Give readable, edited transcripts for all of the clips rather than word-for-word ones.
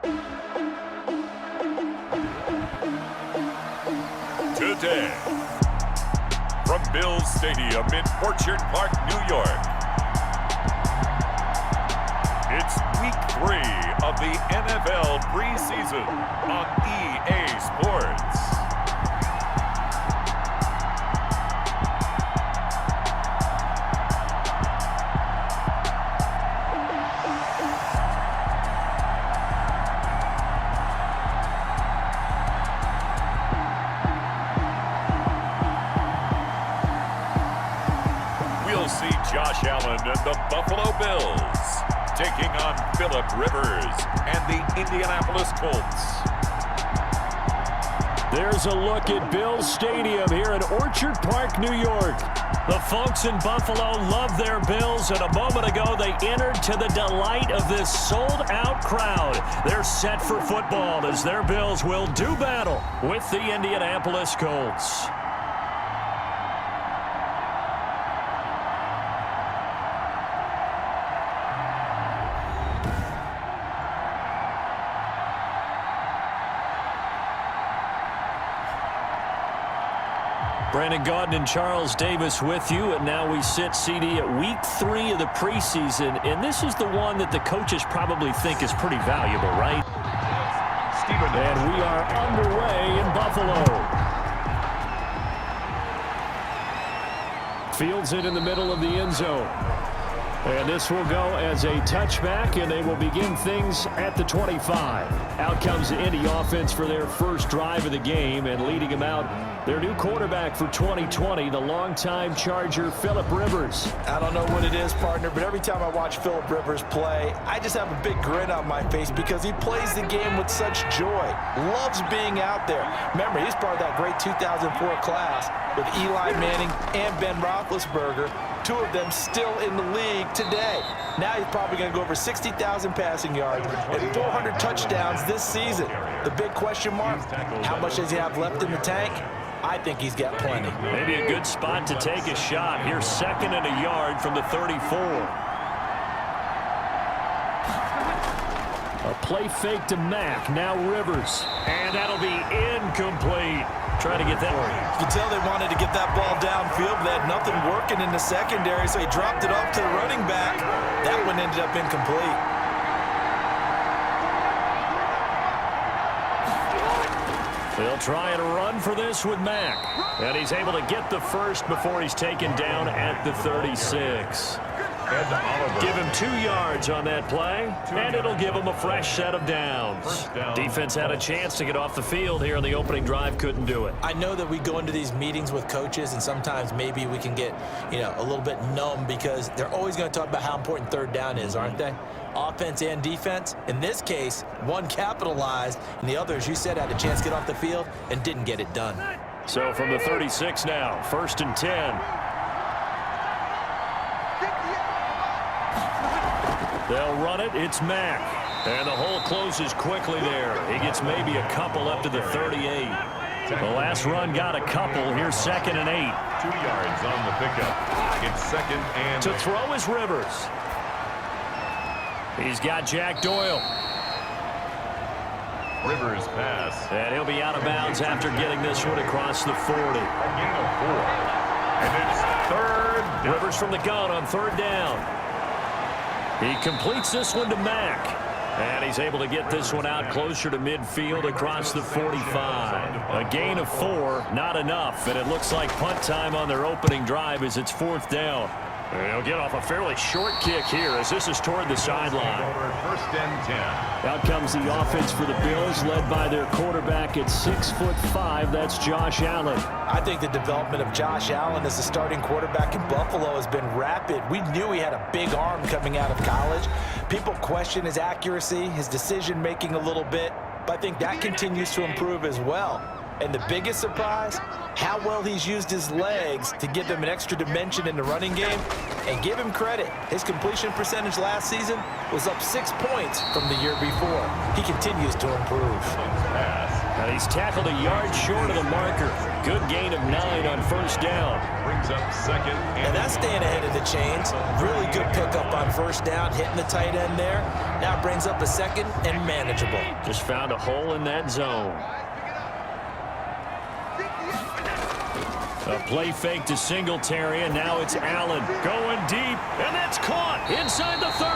Today, from Bills Stadium in Orchard Park, New York, it's Week 3 of the NFL Preseason on EA Sports. We'll see Josh Allen and the Buffalo Bills taking on Phillip Rivers and the Indianapolis Colts. There's a look at Bills Stadium here in Orchard Park, New York. The folks in Buffalo love their Bills, and a moment ago they entered to the delight of this sold-out crowd. They're set for football as their Bills will do battle with the Indianapolis Colts. Brandon Gaudin and Charles Davis with you, and now we sit, CD, at Week 3 of the preseason, and this is the one that the coaches probably think is pretty valuable, right? And we are underway in Buffalo. Fields it in the middle of the end zone. And this will go as a touchback, and they will begin things at the 25. Out comes the Indy offense for their first drive of the game, and leading them out, their new quarterback for 2020, the longtime Charger, Phillip Rivers. I don't know what it is, partner, but every time I watch Phillip Rivers play, I just have a big grin on my face because he plays the game with such joy. Loves being out there. Remember, he's part of that great 2004 class with Eli Manning and Ben Roethlisberger, two of them still in the league today. Now he's probably going to go over 60,000 passing yards and 400 touchdowns this season. The big question mark, how much does he have left in the tank? I think he's got plenty. Maybe a good spot to take a shot. Here's 2nd and a yard from the 34. A play fake to Mack. Now Rivers. And that'll be incomplete. Trying to get that one. You can tell they wanted to get that ball downfield. They had nothing working in the secondary, so he dropped it off to the running back. That one ended up incomplete. They'll try and run for this with Mack. And he's able to get the first before he's taken down at the 36. Give him 2 yards on that play, and it'll give him a fresh set of downs. Defense had a chance to get off the field here on the opening drive, couldn't do it. I know that we go into these meetings with coaches, and sometimes maybe we can get, a little bit numb because they're always going to talk about how important third down is, aren't they? Offense and defense. In this case, one capitalized, and the other, as you said, had a chance to get off the field and didn't get it done. So from the 36 now, 1st and 10. They'll run it. It's Mack. And the hole closes quickly there. He gets maybe a couple up to the 38. The last run got a couple. Here's 2nd and 8. 2 yards on the pickup. It's 2nd and to throw is Rivers. He's got Jack Doyle. Rivers pass. And he'll be out of bounds after getting this one across the 40. A gain of 4. And it's 3rd down. Rivers from the gun on 3rd down. He completes this one to Mack. And he's able to get this one out closer to midfield across the 45. A gain of 4, not enough. And it looks like punt time on their opening drive as it's 4th down. They'll get off a fairly short kick here as this is toward the sideline. 1st and 10. Out comes the offense for the Bills, led by their quarterback at 6'5". That's Josh Allen. I think the development of Josh Allen as the starting quarterback in Buffalo has been rapid. We knew he had a big arm coming out of college. People question his accuracy, his decision-making a little bit, but I think that continues to improve as well. And the biggest surprise, how well he's used his legs to give him an extra dimension in the running game. And give him credit, his completion percentage last season was up 6 points from the year before. He continues to improve. Pass. And he's tackled a yard short of the marker. Good gain of 9 on first down. Brings up second. And that's staying ahead of the chains. Really good pickup on first down, hitting the tight end there. Now brings up a second and manageable. Just found a hole in that zone. A play fake to Singletary, and now it's Allen going deep, and that's caught inside the 30.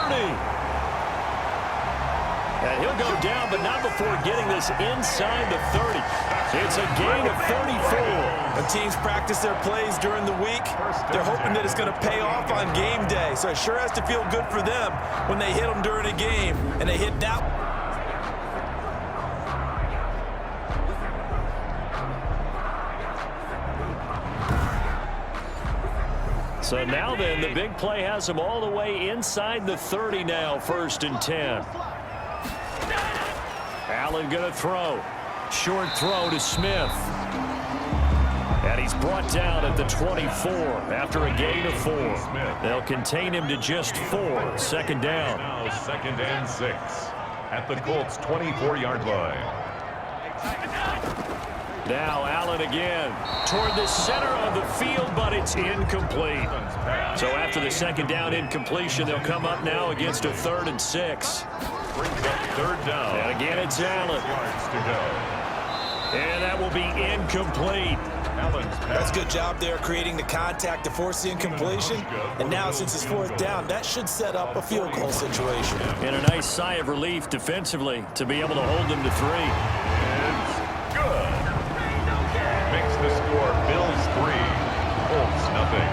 And he'll go down, but not before getting this inside the 30. It's a gain of 34. When teams practice their plays during the week, they're hoping that it's going to pay off on game day. So it sure has to feel good for them when they hit them during a game, and they hit that. So now then, the big play has them all the way inside the 30 now, 1st and 10. Allen going to throw. Short throw to Smith. And he's brought down at the 24 after a gain of 4. They'll contain him to just 4. 2nd down. Now 2nd and 6 at the Colts 24-yard line. Now Allen again toward the center of the field, but it's incomplete. So after the 2nd down incompletion, they'll come up now against a 3rd and 6. Brings up 3rd down. And again, it's Allen. Yards to go. And that will be incomplete. That's a good job there creating the contact to force the incompletion. And now since it's 4th down, that should set up a field goal situation. And a nice sigh of relief defensively to be able to hold them to 3. It's good. Makes the score Bills 3, Colts nothing.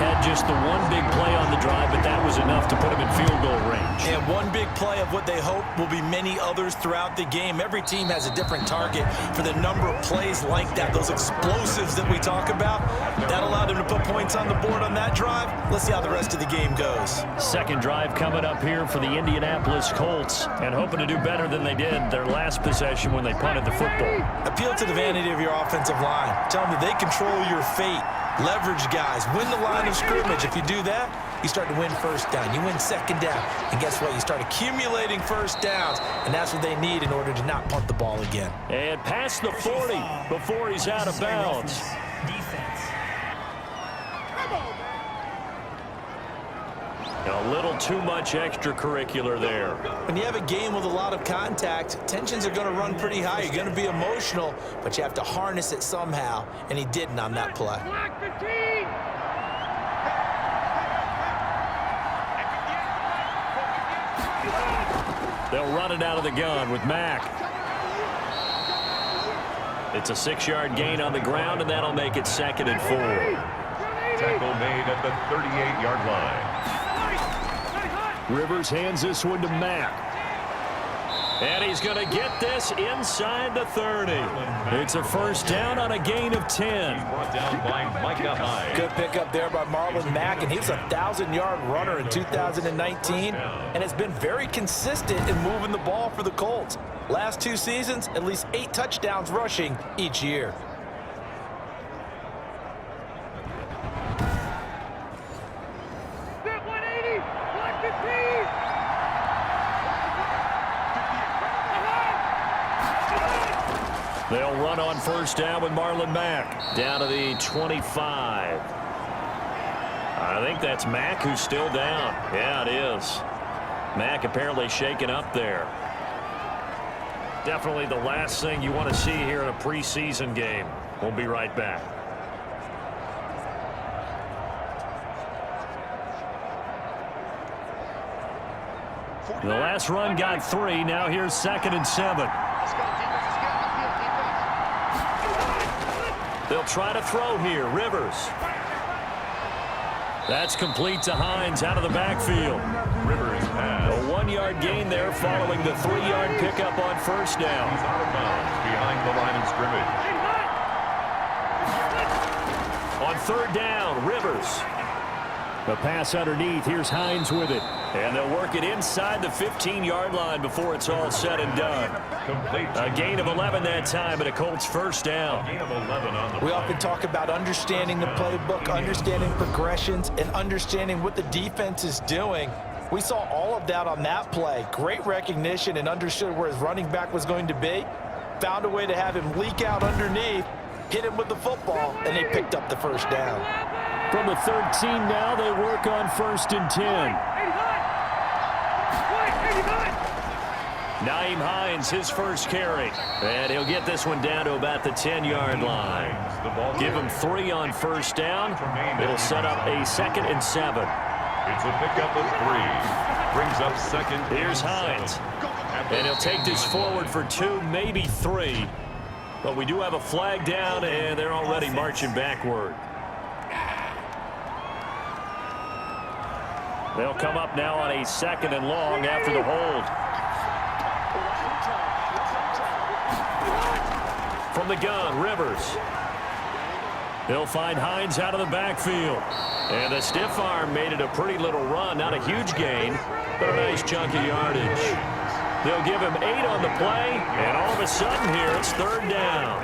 Had just the one big play on the drive, but that was enough to put him in field goal range. And one big play of what they hope will be many others throughout the game. Every team has a different target for the number of plays like that, those explosives that we talk about. That allowed them to put points on the board on that drive. Let's see how the rest of the game goes. 2nd drive coming up here for the Indianapolis Colts, and hoping to do better than they did their last possession when they punted the football. Appeal to the vanity of your offensive line. Tell them that they control your fate. Leverage guys. Win the line of scrimmage. If you do that, you start to win 1st down. You win 2nd down. And guess what? You start accumulating 1st downs. And that's what they need in order to not punt the ball again. And past the 40 before he's out of bounds. A little too much extracurricular there. When you have a game with a lot of contact, tensions are going to run pretty high. You're going to be emotional, but you have to harness it somehow, and he didn't on that play. They'll run it out of the gun with Mack. It's a 6-yard gain on the ground, and that'll make it 2nd and 4. Tackle made at the 38-yard line. Rivers hands this one to Mack. And he's going to get this inside the 30. It's a 1st down on a gain of 10. Brought down by Micah Hyde. Good pickup there by Marlon Mack, and he was a 1,000-yard runner in 2019, and has been very consistent in moving the ball for the Colts. Last 2 seasons, at least 8 touchdowns rushing each year. They'll run on 1st down with Marlon Mack down to the 25. I think that's Mack who's still down. Yeah, it is. Mack apparently shaken up there. Definitely the last thing you want to see here in a preseason game. We'll be right back. The last run got 3. Now here's 2nd and 7. They'll try to throw here. Rivers. That's complete to Hines out of the backfield. Rivers pass. A 1-yard gain there following the 3-yard pickup on 1st down. He's out of bounds behind the line of scrimmage. On 3rd down, Rivers. The pass underneath. Here's Hines with it. And they'll work it inside the 15-yard line before it's all said and done. Complete. A gain of 11 that time, and a Colts 1st down. Gain of 11 on the We often talk about understanding the playbook, understanding progressions, and understanding what the defense is doing. We saw all of that on that play. Great recognition and understood where his running back was going to be. Found a way to have him leak out underneath, hit him with the football, and they picked up the first down. From the 13 now, they work on 1st and 10. Nyheim Hines, his first carry. And he'll get this one down to about the 10-yard line. Give him 3 on 1st down. It'll set up a 2nd and 7. It's a pickup of 3. Brings up 2nd. Here's Hines. And he'll take this forward for 2, maybe 3. But we do have a flag down, and they're already marching backward. They'll come up now on a 2nd and long after the hold. From the gun, Rivers. He'll find Hines out of the backfield. And the stiff arm made it a pretty little run. Not a huge gain, but a nice chunk of yardage. They'll give him 8 on the play, and all of a sudden here it's 3rd down.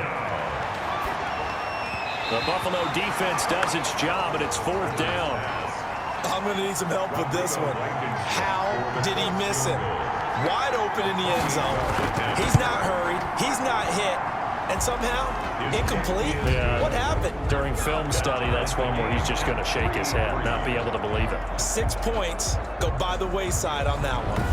The Buffalo defense does its job, and it's 4th down. I'm going to need some help with this one. How did he miss him? Wide open in the end zone. He's not hurried. He's not hit. And somehow, incomplete? Yeah. What happened? During film study, that's one where he's just going to shake his head, not be able to believe it. 6 points go by the wayside on that one.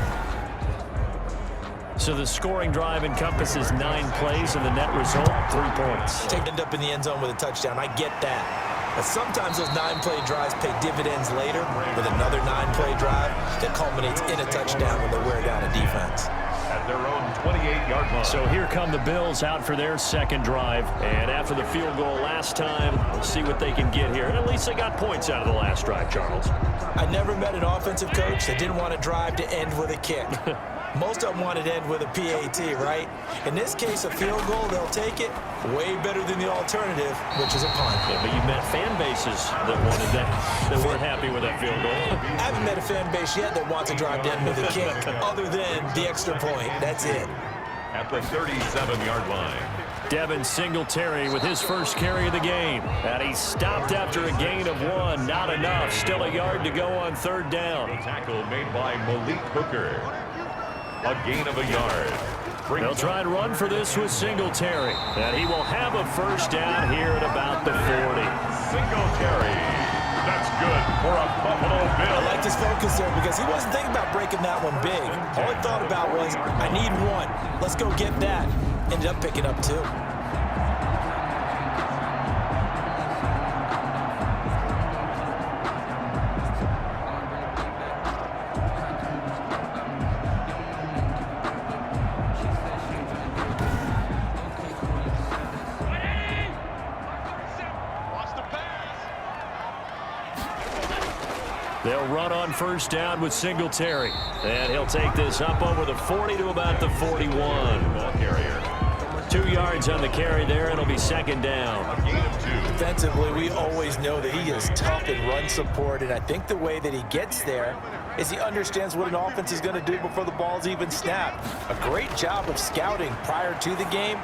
So the scoring drive encompasses 9 plays, and the net result, 3 points. End up in the end zone with a touchdown. I get that. But sometimes those 9-play drives pay dividends later with another 9-play drive that culminates in a touchdown when they wear down a defense. At their own 28-yard line. So here come the Bills out for their 2nd drive. And after the field goal last time, we'll see what they can get here. And at least they got points out of the last drive, Charles. I never met an offensive coach that didn't want a drive to end with a kick. Most of them wanted to end with a PAT, right? In this case, a field goal, they'll take it. Way better than the alternative, which is a punt. Yeah, but you met fan bases that wanted that, that weren't happy with that field goal. I haven't met a fan base yet that wants to drive to end with a kick, other than the extra point. That's it. At the 37-yard line. Devin Singletary with his first carry of the game. And he stopped after a gain of 1. Not enough. Still a yard to go on 3rd down. A tackle made by Malik Hooker. A gain of a yard. They'll try and run for this with Singletary. And he will have a 1st down here at about the 40. Singletary. That's good for a Buffalo Bill. I liked his focus there because he wasn't thinking about breaking that one big. All he thought about was, I need 1. Let's go get that. Ended up picking up 2. They'll run on 1st down with Singletary. And he'll take this up over the 40 to about the 41. Ball carrier. 2 yards on the carry there, and it'll be 2nd down. A gain of 2. Defensively, we always know that he is tough in run support, and I think the way that he gets there is he understands what an offense is going to do before the ball's even snapped. A great job of scouting prior to the game,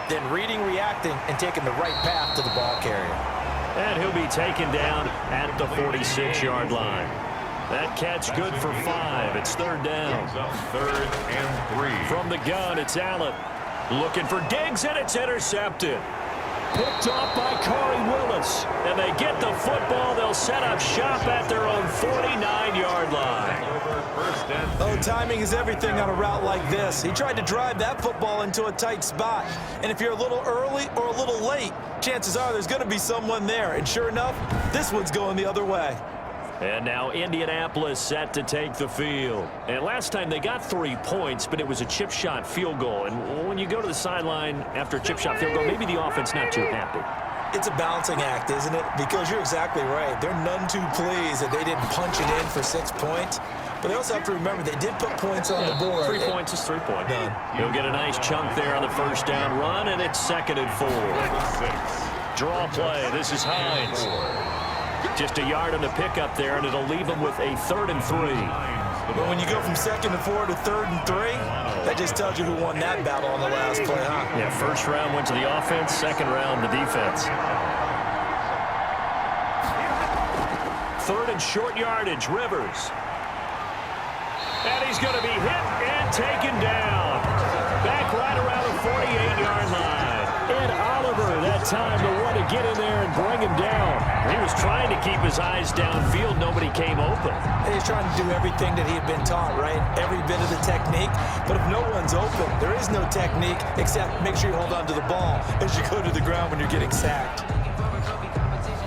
then reading, reacting, and taking the right path to the ball carrier. And he'll be taken down at the 46-yard line. That catch good for 5. It's 3rd down. 3rd and 3. From the gun, it's Allen. Looking for Diggs, and it's intercepted. Picked off by Corey Willis. And they get the football. They'll set up shop at their own 49-yard line. Oh, timing is everything on a route like this. He tried to drive that football into a tight spot. And if you're a little early or a little late, chances are there's going to be someone there. And sure enough, this one's going the other way. And now Indianapolis set to take the field. And last time they got 3 points, but it was a chip shot field goal. And when you go to the sideline after a chip shot field goal, maybe the offense not too happy. It's a balancing act, isn't it? Because you're exactly right. They're none too pleased that they didn't punch it in for 6 points. But they also have to remember they did put points on the board. 3 points is 3 points. Done. He'll get a nice chunk there on the 1st down run, and it's 2nd and 4. Draw play. This is Hines. Just a yard on the pickup there, and it'll leave him with a 3rd and 3. But when you go from 2nd and 4 to 3rd and 3, that just tells you who won that battle on the last play, huh? Yeah, 1st round went to the offense, 2nd round the defense. 3rd and short yardage, Rivers. And he's going to be hit and taken down. Back right around the 48-yard line. Ed Oliver that time the one to get in there and bring him down. He was trying to keep his eyes downfield. Nobody came open. He's trying to do everything that he had been taught, right? Every bit of the technique. But if no one's open, there is no technique except make sure you hold on to the ball as you go to the ground when you're getting sacked.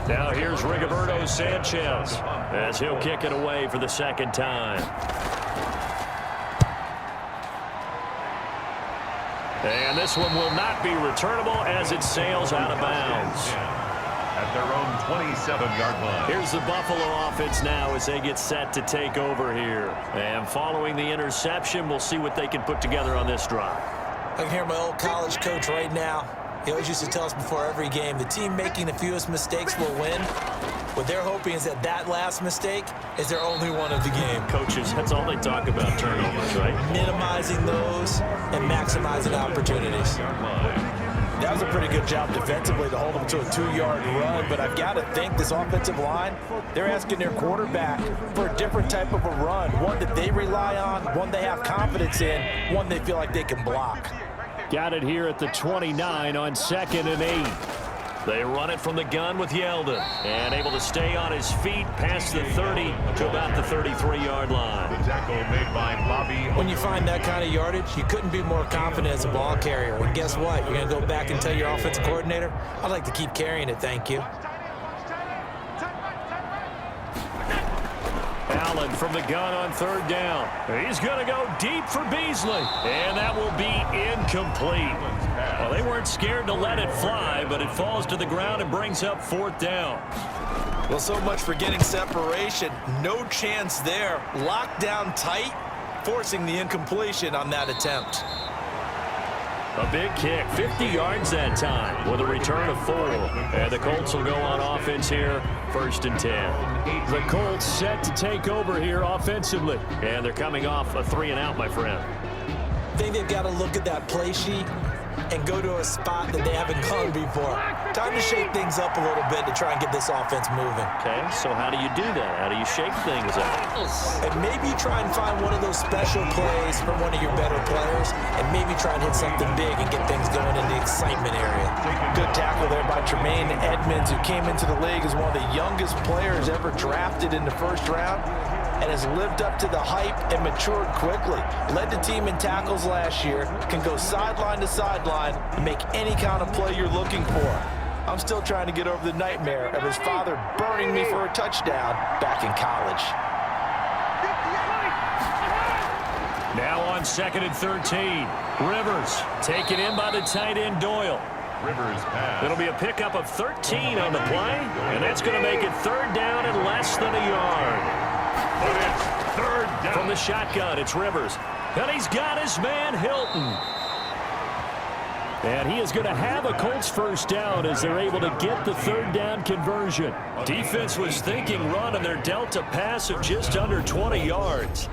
Now here's Rigoberto Sanchez as he'll kick it away for the second time. And this one will not be returnable as it sails out of bounds. At their own 27-yard line. Here's the Buffalo offense now as they get set to take over here. And following the interception, we'll see what they can put together on this drive. I can hear my old college coach right now. He always used to tell us before every game, the team making the fewest mistakes will win. What they're hoping is that last mistake is their only one of the game. Coaches, that's all they talk about, turnovers, right? Minimizing those and maximizing opportunities. That was a pretty good job defensively to hold them to a 2-yard run, but I've got to think this offensive line, they're asking their quarterback for a different type of a run, one that they rely on, one they have confidence in, one they feel like they can block. Got it here at the 29 on 2nd and 8. They run it from the gun with Yeldon. And able to stay on his feet past the 30 to about the 33-yard line. The tackle made by Bobby. When you find that kind of yardage, you couldn't be more confident as a ball carrier. And guess what? You're going to go back and tell your offensive coordinator, I'd like to keep carrying it, thank you. Allen from the gun on 3rd down. He's going to go deep for Beasley. And that will be incomplete. Well, they weren't scared to let it fly, but it falls to the ground and brings up 4th down. Well, so much for getting separation. No chance there. Locked down tight, forcing the incompletion on that attempt. A big kick, 50 yards that time with a return of 4. And the Colts will go on offense here, 1st and 10. The Colts set to take over here offensively. And they're coming off a 3-and-out, my friend. I think they've got to look at that play sheet and go to a spot that they haven't gone before. Time to shake things up a little bit to try and get this offense moving. Okay, so how do you do that? How do you shake things up? And maybe try and find one of those special plays from one of your better players, and maybe try and hit something big and get things going in the excitement area. Good tackle there by Tremaine Edmonds, who came into the league as one of the youngest players ever drafted in the 1st round, and has lived up to the hype and matured quickly. Led the team in tackles last year, can go sideline to sideline and make any kind of play you're looking for. I'm still trying to get over the nightmare of his father burning me for a touchdown back in college. Now on 2nd and 13. Rivers taken in by the tight end Doyle. Rivers pass. It'll be a pickup of 13 on the play, and that's going to make it 3rd down and less than a yard. But it's 3rd down. From the shotgun, it's Rivers. And he's got his man, Hilton. And he is going to have a Colts 1st down as they're able to get the 3rd down conversion. Defense was thinking run, and they're dealt a pass of just under 20 yards.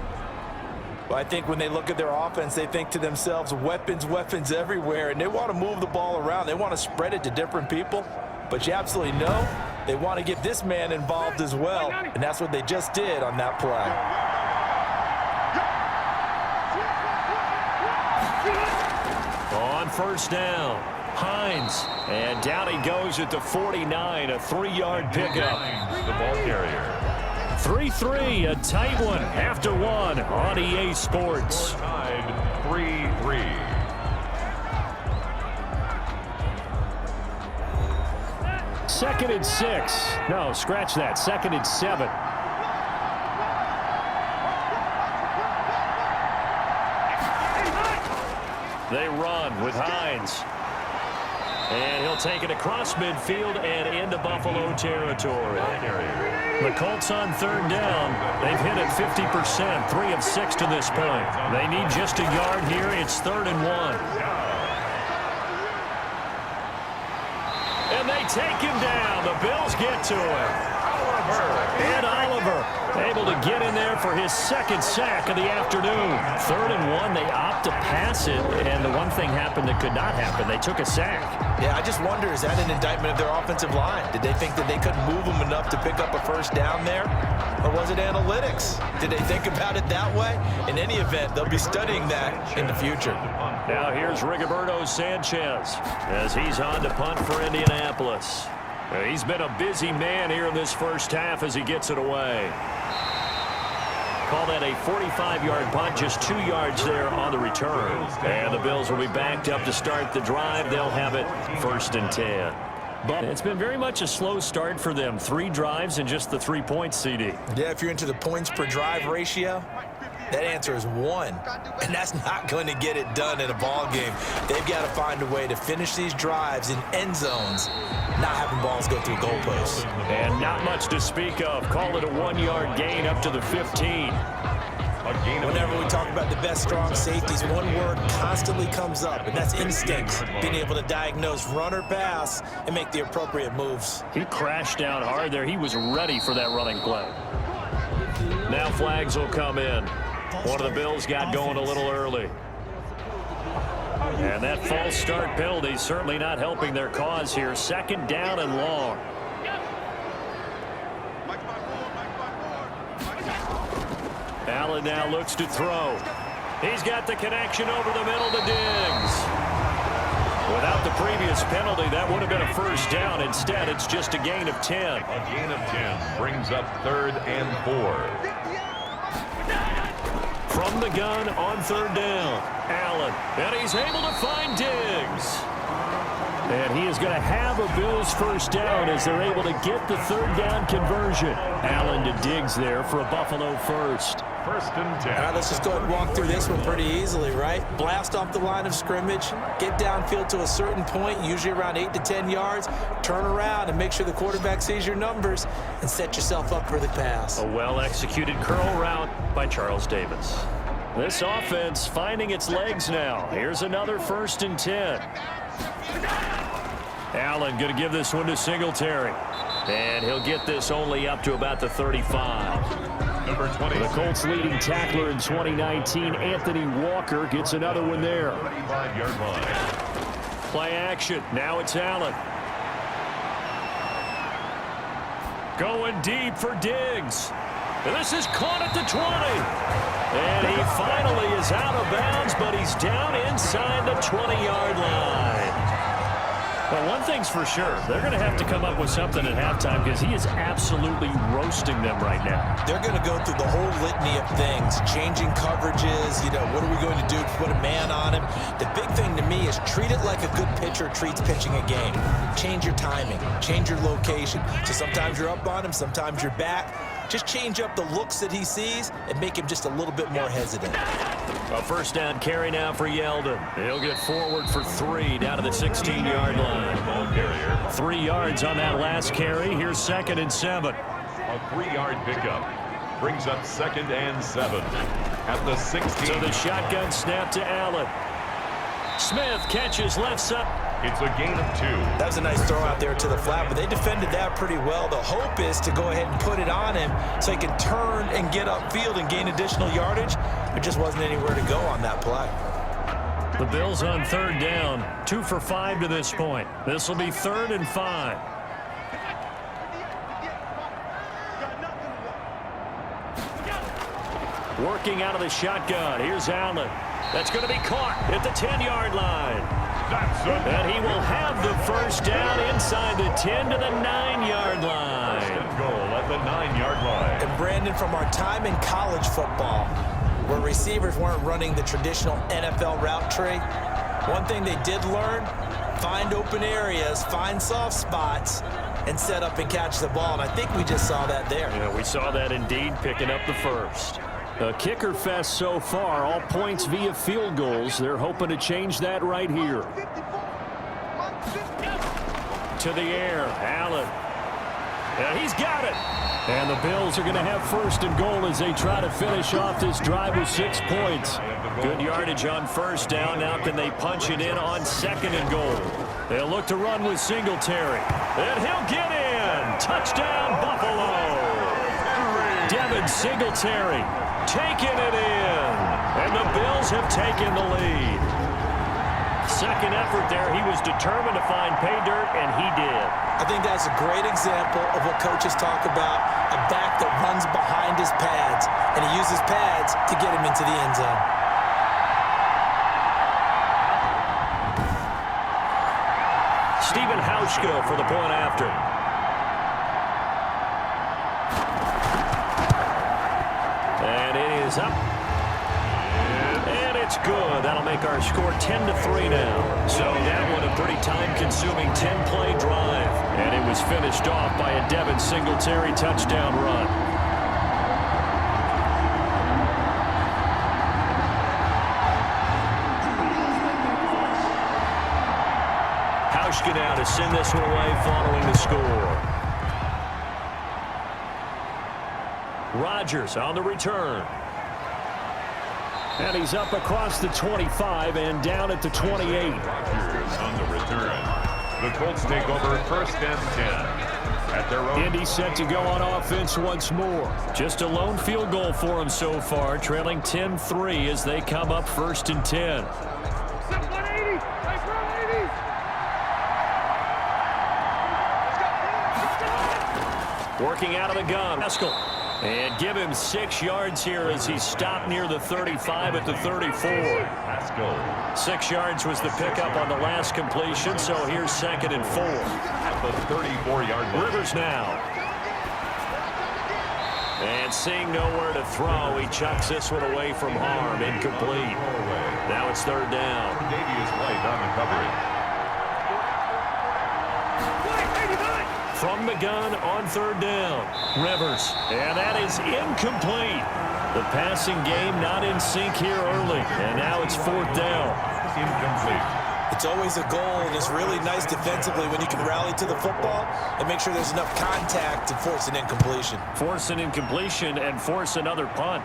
Well, I think when they look at their offense, they think to themselves, weapons, weapons everywhere, and they want to move the ball around. They want to spread it to different people. But you absolutely know they want to get this man involved as well, and that's what they just did on that play. On 1st down, Hines. And down he goes at the 49, a 3-yard pickup. The ball carrier. 3-3, a tight one after 1 on EA Sports. Tied 3-3. Second and 6. No, scratch that. 2nd and 7. They run with Hines. And he'll take it across midfield and into Buffalo territory. The Colts on 3rd down. They've hit it 50%, 3 of 6 to this point. They need just a yard here. It's 3rd and 1. And they take him down. The Bills get to him. Ed Oliver Able to get in there for his second sack of the afternoon. 3rd and 1, they opt to pass it, and the one thing happened that could not happen. They took a sack. Yeah, I just wonder, is that an indictment of their offensive line? Did they think that they couldn't move them enough to pick up a first down there? Or was it analytics? Did they think about it that way? In any event, they'll be studying that in the future. Now here's Rigoberto Sanchez as he's on to punt for Indianapolis. He's been a busy man here in this first half as he gets it away. Call that a 45-yard punt, just 2 yards there on the return. And the Bills will be backed up to start the drive. They'll have it 1st and 10. But it's been very much a slow start for them. 3 drives and just the 3 points, CD. Yeah, if you're into the points per drive ratio, that answer is 1. And that's not going to get it done in a ball game. They've got to find a way to finish these drives in end zones, not having balls go through goalposts. And not much to speak of. Call it a 1-yard gain up to the 15. Whenever we talk about the best strong safeties, one word constantly comes up, and that's instinct. Being able to diagnose run or pass and make the appropriate moves. He crashed down hard there. He was ready for that running play. Now flags will come in. One of the Bills got going a little early. And that false start penalty certainly not helping their cause here. 2nd down and long. Allen now looks to throw. He's got the connection over the middle to Diggs. Without the previous penalty, that would have been a first down. Instead, it's just a gain of 10. A gain of 10 brings up 3rd and 4. From the gun on 3rd down, Allen. And he's able to find Diggs. And he is going to have a Bills first down as they're able to get the 3rd down conversion. Allen to Diggs there for a Buffalo first. 1st and 10. All right, let's just go ahead and walk through this one pretty easily, right? Blast off the line of scrimmage, get downfield to a certain point, usually around 8 to 10 yards, turn around and make sure the quarterback sees your numbers and set yourself up for the pass. A well-executed curl route by Charles Davis. This offense finding its legs now. Here's another 1st and 10. Allen going to give this one to Singletary. And he'll get this only up to about the 35. Number 20. The Colts leading tackler in 2019, Anthony Walker, gets another one there. 35-yard line. Play action. Now it's Allen. Going deep for Diggs. And this is caught at the 20. And he finally is out of bounds, but he's down inside the 20-yard line. Well, one thing's for sure. They're going to have to come up with something at halftime because he is absolutely roasting them right now. They're going to go through the whole litany of things, changing coverages, what are we going to do to put a man on him? The big thing to me is treat it like a good pitcher treats pitching a game. Change your timing, change your location. So sometimes you're up on him, sometimes you're back. Just change up the looks that he sees and make him just a little bit more hesitant. A first down carry now for Yeldon. He'll get forward for 3 down to the 16-yard line. 3 yards on that last carry. Here's 2nd and 7. A 3-yard pickup brings up 2nd and 7 at the 16. So the shotgun snap to Allen. Smith catches left side. It's a gain of 2. That was a nice throw out there to the flat, but they defended that pretty well. The hope is to go ahead and put it on him so he can turn and get upfield and gain additional yardage. There just wasn't anywhere to go on that play. The Bills on 3rd down, 2 for 5 to this point. This will be 3rd and 5. Working out of the shotgun. Here's Allen. That's going to be caught at the 10-yard line. And he will have the first down inside the 10 to the 9-yard line. First and goal at the 9-yard line. And Brandon, from our time in college football, where receivers weren't running the traditional NFL route tree, one thing they did learn, find open areas, find soft spots, and set up and catch the ball. And I think we just saw that there. Yeah, we saw that indeed, picking up the first. A kicker fest so far, all points via field goals. They're hoping to change that right here. To the air, Allen. And he's got it. And the Bills are going to have 1st and goal as they try to finish off this drive with 6 points. Good yardage on 1st down. Now can they punch it in on 2nd and goal? They'll look to run with Singletary. And he'll get in. Touchdown, Buffalo. Devin Singletary taking it in. And the Bills have taken the lead. Second effort there. He was determined to find pay dirt, and he did. I think that's a great example of what coaches talk about, a back that runs behind his pads, and he uses pads to get him into the end zone. Stephen Hauschka for the point after. And it is up. And it's good. That'll make our score 10-3 now. So that one a pretty time-consuming 10-play drive. And it was finished off by a Devin Singletary touchdown run. Hauschka now to send this one away following the score. Rodgers on the return. And he's up across the 25 and down at the 28. Rodgers on the return. The Colts take over first and 10 at their own. Indy set to go on offense once more. Just a lone field goal for him so far, trailing 10-3 as they come up first and 10. Working out of the gun. Haskell. And give him 6 yards here as he stopped near the 35 at the 34. Haskell. 6 yards was the pickup on the last completion, so here's 2nd and 4. At the 34-yard line. Rivers now. And seeing nowhere to throw, he chucks this one away from harm. Incomplete. Now it's 3rd down. Davius White on the coverage. From the gun on 3rd down. Rivers. And that is incomplete. The passing game not in sync here early. And now it's 4th down. Incomplete. It's always a goal, and it's really nice defensively when you can rally to the football and make sure there's enough contact to force an incompletion. Force an incompletion and force another punt.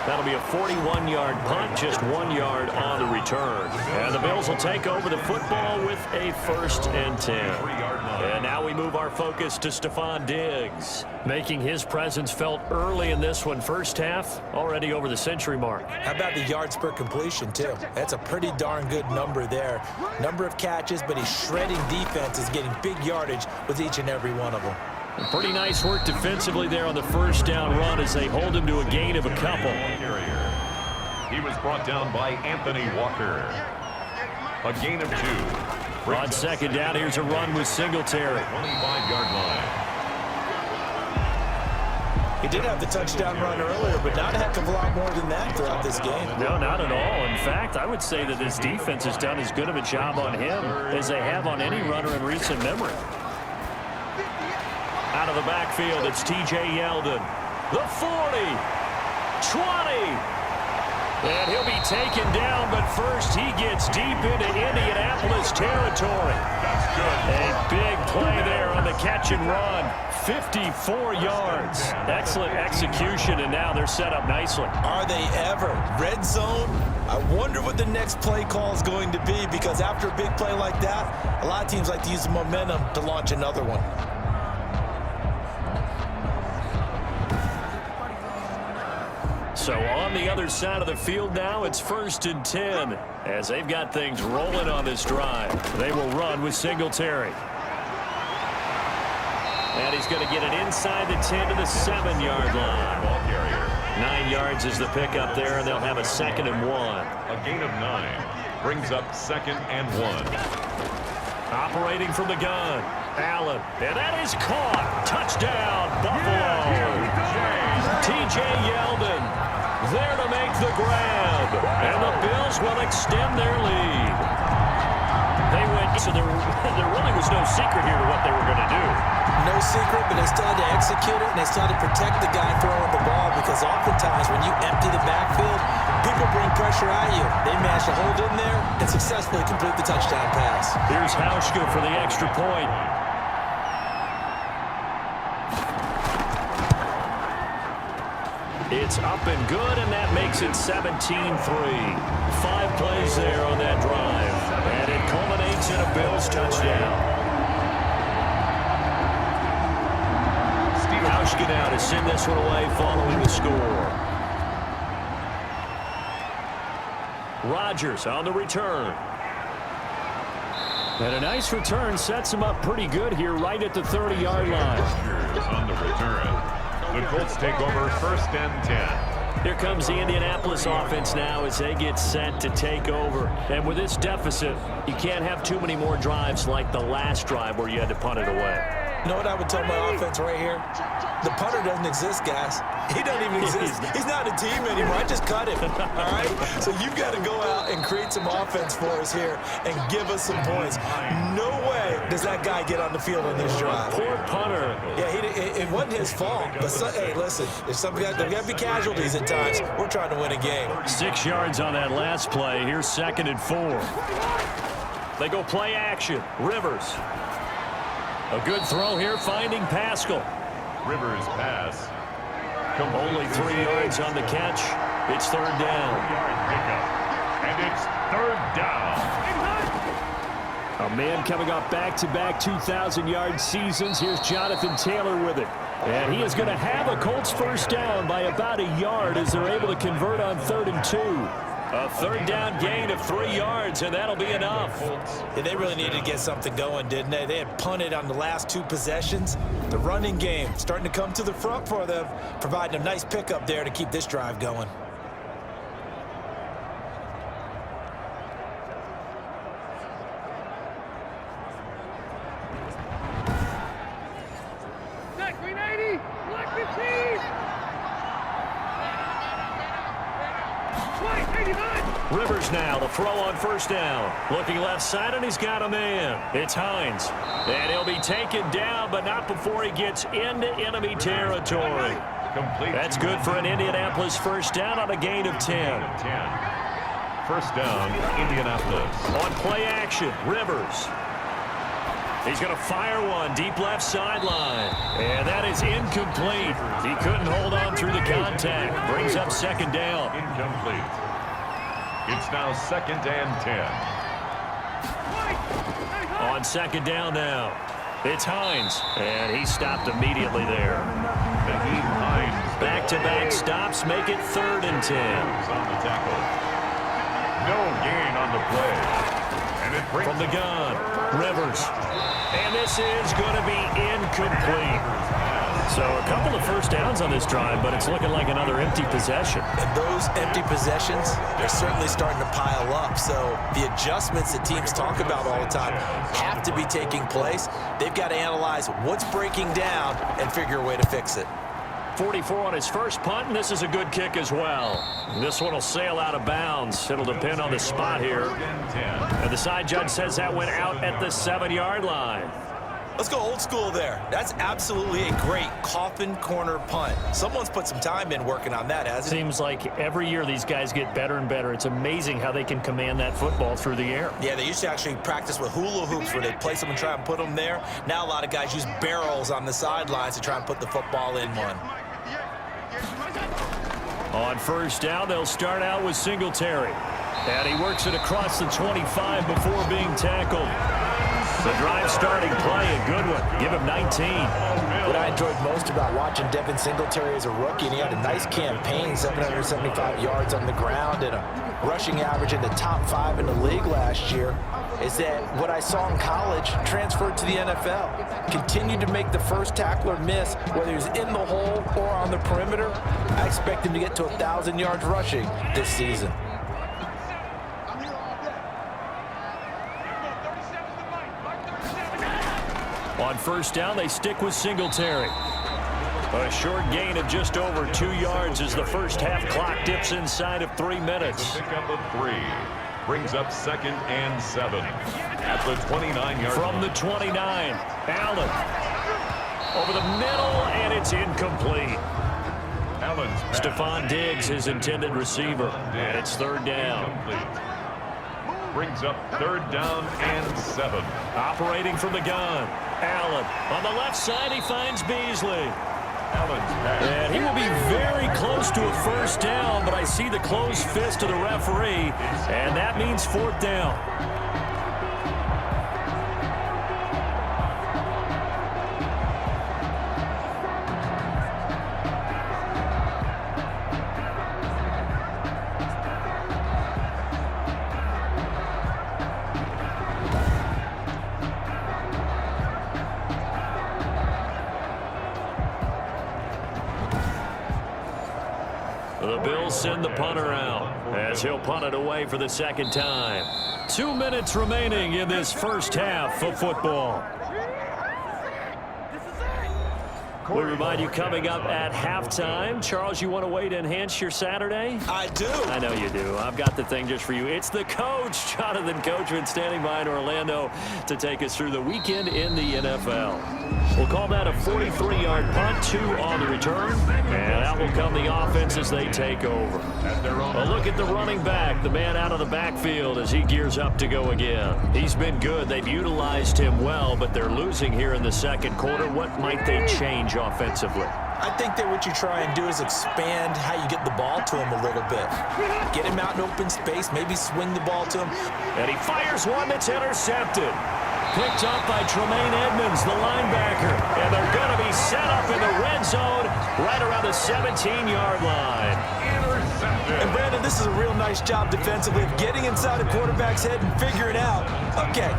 That'll be a 41-yard punt, just 1 yard on the return. And the Bills will take over the football with a 1st and 10. And now we move our focus to Stephon Diggs, making his presence felt early in this one. First half, already over the century mark. How about the yards per completion, too? That's a pretty darn good number there. Number of catches, but he's shredding defenses, getting big yardage with each and every one of them. Pretty nice work defensively there on the first down run as they hold him to a gain of a couple. He was brought down by Anthony Walker. A gain of 2. On 2nd down, here's a run with Singletary. 25-yard line. He did have the touchdown run earlier, but not a heck of a lot more than that throughout this game. No, not at all. In fact, I would say that this defense has done as good of a job on him as they have on any runner in recent memory. Out of the backfield, it's T.J. Yeldon. The 40, 20, and he'll be taken down, but first he gets deep into Indianapolis territory. That's good. A big play there on the catch and run. 54 yards. Excellent execution, and now they're set up nicely. Are they ever? Red zone? I wonder what the next play call is going to be, because after a big play like that, a lot of teams like to use the momentum to launch another one. So on the other side of the field now, it's 1st and 10 as they've got things rolling on this drive. They will run with Singletary. And he's going to get it inside the 10 to the 7-yard line. 9 yards is the pickup there, and they'll have a 2nd and 1. A gain of 9 brings up 2nd and 1. Operating from the gun, Allen. And that is caught. Touchdown, Buffalo. T.J. Yeldon there to make the grab. And the Bills will extend their lead. They went, so there really was no secret here to what they were going to do. No secret, but they still had to execute it, and they still had to protect the guy throwing the ball, because oftentimes when you empty the backfield, people bring pressure at you. They managed to hold in there and successfully complete the touchdown pass. Here's Hauschka for the extra point. It's up and good, and that makes it 17-3. 5 plays there on that drive, and it culminates in a Bills touchdown. Hauschka now to send this one away following the score. Rodgers on the return. And a nice return sets him up pretty good here right at the 30-yard line. Rodgers on the return. The Colts take over 1st and 10. Here comes the Indianapolis offense now as they get set to take over. And with this deficit, you can't have too many more drives like the last drive where you had to punt it away. You know what I would tell my offense right here? The punter doesn't exist, guys. He doesn't even exist. He's not a team anymore. I just cut him, all right? So you've got to go out and create some offense for us here and give us some points. No way does that guy get on the field on this drive. Poor punter. Yeah, it wasn't his fault. But, hey, listen, there's got to be casualties at times. We're trying to win a game. 6 yards on that last play. Here's 2nd and 4. They go play action. Rivers. A good throw here, finding Pascal. Rivers pass. Only 3 yards on the catch. It's 3rd down. And it's 3rd down. A man coming off back-to-back 2,000-yard seasons. Here's Jonathan Taylor with it. And he is going to have a Colts 1st down by about a yard as they're able to convert on 3rd and 2. A 3rd down gain of 3 yards, and that'll be enough. Yeah, they really needed to get something going, didn't they? They had punted on the last 2 possessions. The running game starting to come to the front for them, providing a nice pickup there to keep this drive going. Rivers now, the throw on 1st down. Looking left side, and he's got a man. It's Hines. And he'll be taken down, but not before he gets into enemy territory. That's good for an Indianapolis 1st down on a gain of 10. 1st down, Indianapolis. On play action, Rivers. He's going to fire one deep left sideline. And that is incomplete. He couldn't hold on through the contact. Brings up 2nd down. Incomplete. It's now 2nd and 10. On 2nd down now, it's Hines, and he stopped immediately there. Naheem Hines. Back-to-back stops make it 3rd and 10. On the tackle. No gain on the play. And it brings from the gun, Rivers. And this is going to be incomplete. So a couple of 1st downs on this drive, but it's looking like another empty possession. And those empty possessions, they're certainly starting to pile up. So the adjustments that teams talk about all the time have to be taking place. They've got to analyze what's breaking down and figure a way to fix it. 44 on his first punt, and this is a good kick as well. This one will sail out of bounds. It'll depend on the spot here. And the side judge says that went out at the 7-yard line. Let's go old school there. That's absolutely a great coffin corner punt. Someone's put some time in working on that, hasn't it? Seems like every year these guys get better and better. It's amazing how they can command that football through the air. Yeah, they used to actually practice with hula hoops where they'd place them and try and put them there. Now a lot of guys use barrels on the sidelines to try and put the football in one. On 1st down, they'll start out with Singletary. And he works it across the 25 before being tackled. The drive starting play, a good one. Give him 19. What I enjoyed most about watching Devin Singletary as a rookie, and he had a nice campaign, 775 yards on the ground and a rushing average in the top 5 in the league last year, is that what I saw in college transferred to the NFL. Continued to make the first tackler miss, whether he's in the hole or on the perimeter. I expect him to get to 1,000 yards rushing this season. On 1st down, they stick with Singletary. A short gain of just over 2 yards as the first half clock dips inside of 3 minutes. The pickup of 3 brings up 2nd and 7 at the 29-yard from line. the 29. Allen over the middle, and it's incomplete. Allen's pass. Stephon Diggs, his intended receiver. And it's 3rd down. Incomplete. Brings up 3rd down and 7. Operating from the gun. Allen on the left side, he finds Beasley. Allen's pass. And he will be very close to a 1st down, but I see the closed fist of the referee, and that means 4th down. The Bills send the punter out as he'll punt it away for the second time. 2 minutes remaining in this first half of football. We remind you coming up at halftime. Charles, you want a way to enhance your Saturday? I do. I know you do. I've got the thing just for you. It's the coach, Jonathan Coachman, standing by in Orlando to take us through the weekend in the NFL. We'll call that a 43-yard punt, 2 on the return, and out will come the offense as they take over. A look at the running back, the man out of the backfield as he gears up to go again. He's been good. They've utilized him well, but they're losing here in the second quarter. What might they change offensively? I think that what you try and do is expand how you get the ball to him a little bit. Get him out in open space, maybe swing the ball to him. And he fires one that's intercepted. Picked up by Tremaine Edmonds, the linebacker. And they're going to be set up in the red zone right around the 17-yard line. And, Brandon, this is a real nice job defensively of getting inside a quarterback's head and figuring out, okay,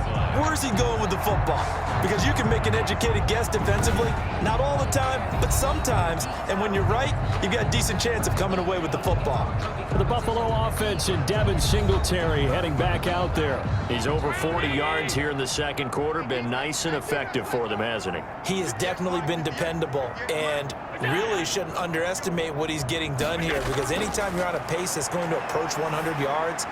where's he going with the football? Because you can make an educated guess defensively, not all the time, but sometimes. And when you're right, you've got a decent chance of coming away with the football. The Buffalo offense and Devin Singletary heading back out there. He's over 40 yards here in the second quarter. Been nice and effective for them, hasn't he? He has definitely been dependable and really shouldn't underestimate what he's getting done here, because anytime you're on a pace that's going to approach 100 yards,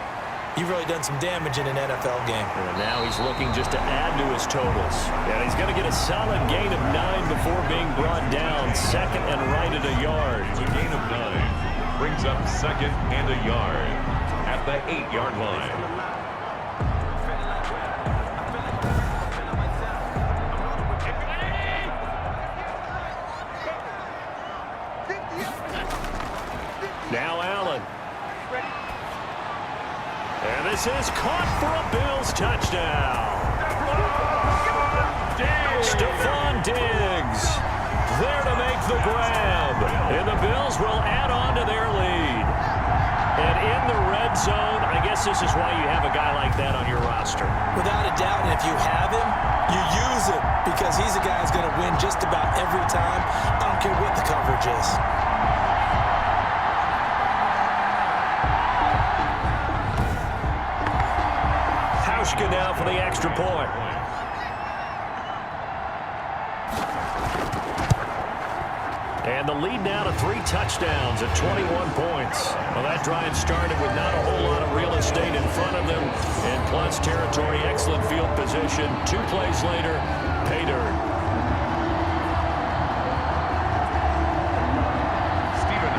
you've really done some damage in an NFL game. And now he's looking just to add to his totals. And he's going to get a solid gain of 9 before being brought down. Second and right at a yard. A gain of 9 brings up second and a yard at the 8-yard line. Now Allen. And this is caught for a Bills touchdown. Stephon Diggs there to make the grab. And the Bills will add on to their lead. And in the red zone, I guess this is why you have a guy like that on your roster. Without a doubt, and if you have him, you use him, because he's a guy who's going to win just about every time. I don't care what the coverage is. Now for the extra point. And the lead now to 3 touchdowns at 21 points. Well, that drive started with not a whole lot of real estate in front of them, and plus territory, excellent field position. 2 plays later, pay dirt. Stephen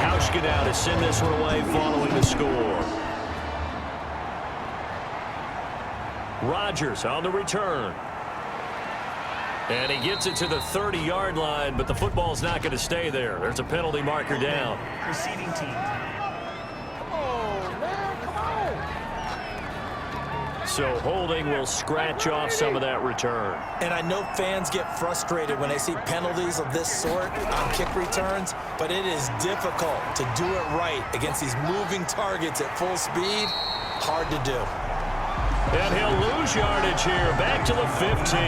Hauschka now to send this one away following the score. Rodgers on the return. And he gets it to the 30-yard line, but the football's not going to stay there. There's a penalty marker down. Receiving team. So holding will scratch off some of that return. And I know fans get frustrated when they see penalties of this sort on kick returns, but it is difficult to do it right against these moving targets at full speed. Hard to do. And he'll lose yardage here, back to the 15.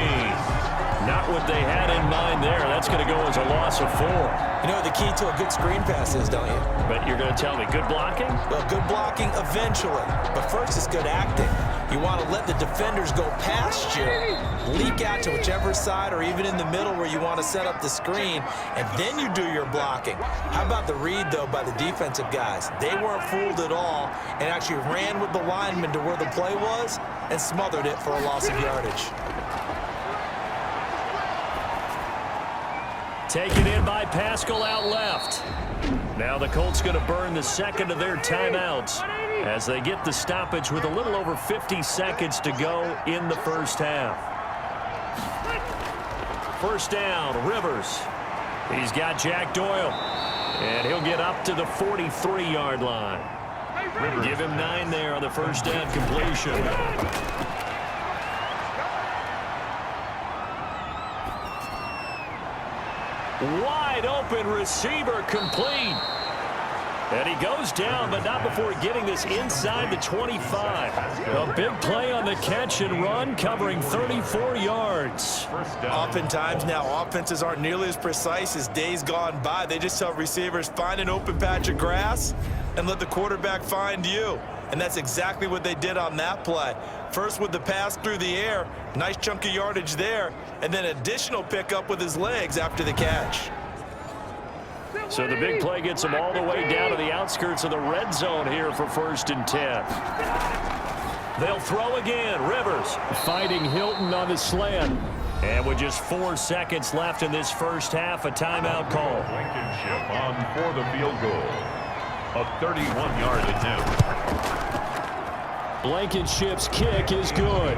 Not what they had in mind there. That's going to go as a loss of 4. You know what the key to a good screen pass is, don't you? But you're going to tell me good blocking? Well, good blocking eventually. But first it's good acting. You want to let the defenders go past you, leak out to whichever side or even in the middle where you want to set up the screen, and then you do your blocking. How about the read, though, by the defensive guys? They weren't fooled at all and actually ran with the lineman to where the play was and smothered it for a loss of yardage. Taken in by Pascal out left. Now the Colts going to burn the second of their timeouts as they get the stoppage with a little over 50 seconds to go in the first half. First down, Rivers. He's got Jack Doyle. And he'll get up to the 43-yard line. Give him 9 there on the first down completion. Wide open receiver complete. And he goes down, but not before getting this inside the 25. A big play on the catch and run, covering 34 yards. Oftentimes now, offenses aren't nearly as precise as days gone by. They just tell receivers, find an open patch of grass and let the quarterback find you. And that's exactly what they did on that play. First with the pass through the air, nice chunk of yardage there, and then additional pickup with his legs after the catch. So the big play gets him all the way down to the outskirts of the red zone here for 1st and 10. They'll throw again. Rivers fighting Hilton on the slant. And with just 4 seconds left in this first half, a timeout call. Blankenship on for the field goal. A 31-yard attempt. Blankenship's kick is good.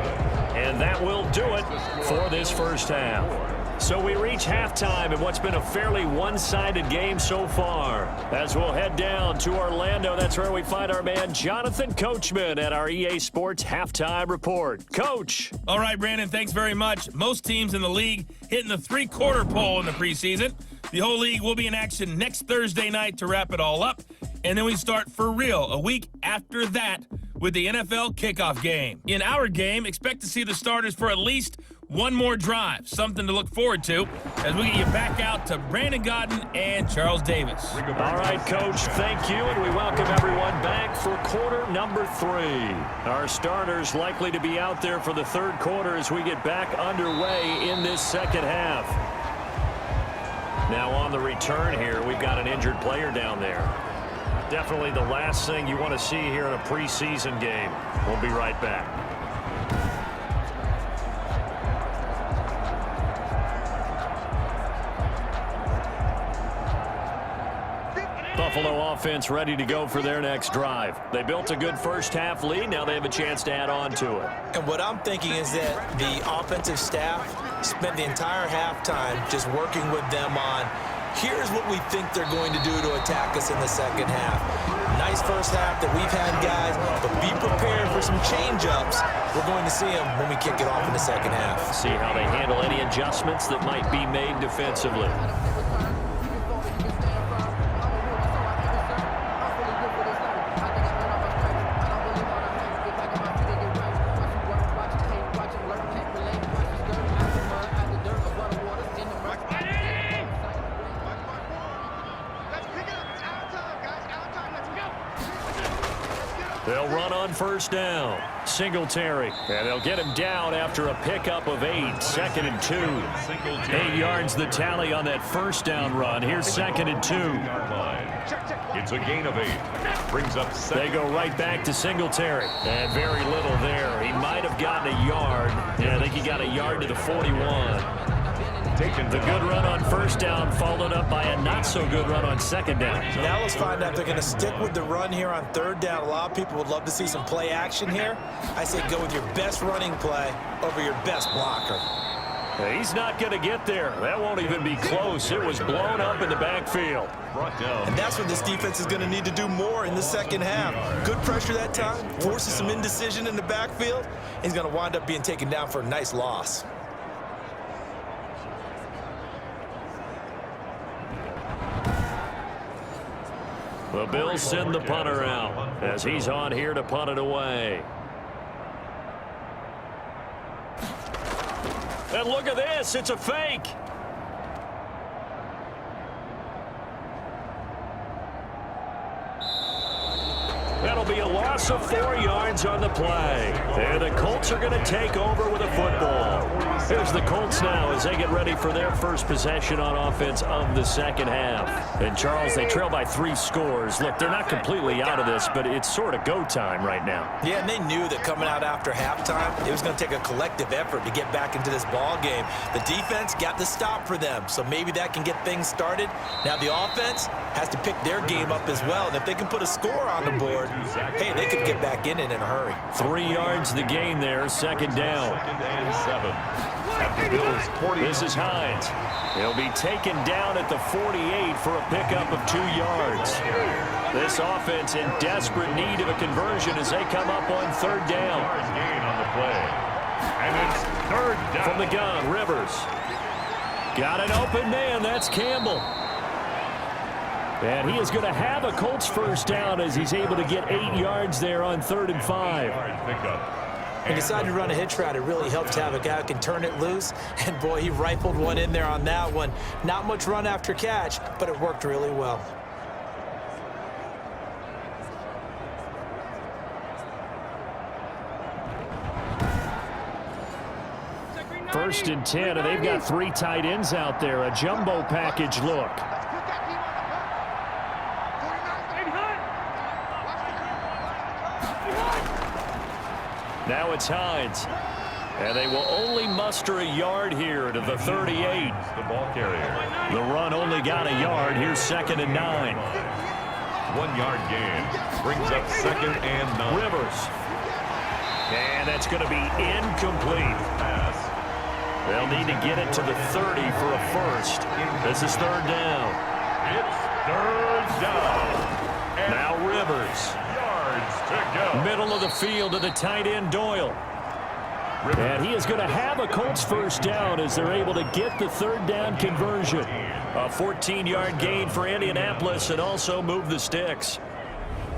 And that will do it for this first half. So we reach halftime in what's been a fairly one-sided game so far. As we'll head down to Orlando, that's where we find our man Jonathan Coachman at our EA Sports Halftime Report. Coach. All right, Brandon, thanks very much. Most teams in the league hitting the three-quarter pole in the preseason. The whole league will be in action next Thursday night to wrap it all up. And then we start for real a week after that with the NFL kickoff game. In our game, expect to see the starters for at least one more drive, something to look forward to as we get you back out to Brandon Godden and Charles Davis. All right, Coach, thank you, and we welcome everyone back for quarter number 3. Our starters likely to be out there for the third quarter as we get back underway in this second half. Now on the return here, we've got an injured player down there. Definitely the last thing you want to see here in a preseason game. We'll be right back. Buffalo offense ready to go for their next drive. They built a good first half lead. Now they have a chance to add on to it. And what I'm thinking is that the offensive staff spent the entire halftime just working with them on, here's what we think they're going to do to attack us in the second half. Nice first half that we've had, guys, but be prepared for some change-ups. We're going to see them when we kick it off in the second half. See how they handle any adjustments that might be made defensively. They'll run on first down. Singletary. And they'll get him down after a pickup of 8. 2nd and 2. 8 yards the tally on that first down run. Here's 2nd and 2. It's a gain of 8. Brings up 7. They go right back to Singletary. And very little there. He might have gotten a yard. Yeah, I think he got a yard to the 41. The good run on first down followed up by a not-so-good run on second down. Now let's find out if they're going to stick with the run here on third down. A lot of people would love to see some play action here. I say go with your best running play over your best blocker. He's not going to get there. That won't even be close. It was blown up in the backfield. And that's what this defense is going to need to do more in the second half. Good pressure that time, forces some indecision in the backfield. He's going to wind up being taken down for a nice loss. The Bills send the punter out as he's on here to punt it away. And look at this. It's a fake. That'll be a loss of 4 yards on the play. And the Colts are going to take over with a football. Here's the Colts now as they get ready for their first possession on offense of the second half. And, Charles, they trail by 3 scores. Look, they're not completely out of this, but it's sort of go time right now. Yeah, and they knew that coming out after halftime, it was going to take a collective effort to get back into this ball game. The defense got the stop for them, so maybe that can get things started. Now the offense has to pick their game up as well, and if they can put a score on the board, hey, they could get back in it in a hurry. 3 yards the gain there, second down. 2nd and 7. At the Bills' 40. This is Hines. He'll be taken down at the 48 for a pickup of 2 yards. This offense in desperate need of a conversion as they come up on third down. Gain on the play. And it's third down. From the gun, Rivers. Got an open man. That's Campbell. And he is going to have a Colts first down as he's able to get 8 yards there on 3rd and 5. He decided to run a hitch route. It really helps to have a guy who can turn it loose. And, boy, he rifled one in there on that one. Not much run after catch, but it worked really well. First and 10, and they've got 3 tight ends out there. A jumbo package look. Now it's Hines. And they will only muster a yard here to the 38. The ball carrier. The run only got a yard. Here's 2nd and 9. 1 yard gain. Brings up 2nd and 9. Rivers. And that's going to be incomplete. They'll need to get it to the 30 for a first. This is 3rd down. It's 3rd down. And now Rivers. Yards to go. Middle of the field to the tight end Doyle. And he is going to have a Colts first down as they're able to get the 3rd down conversion. A 14-yard gain for Indianapolis and also move the sticks.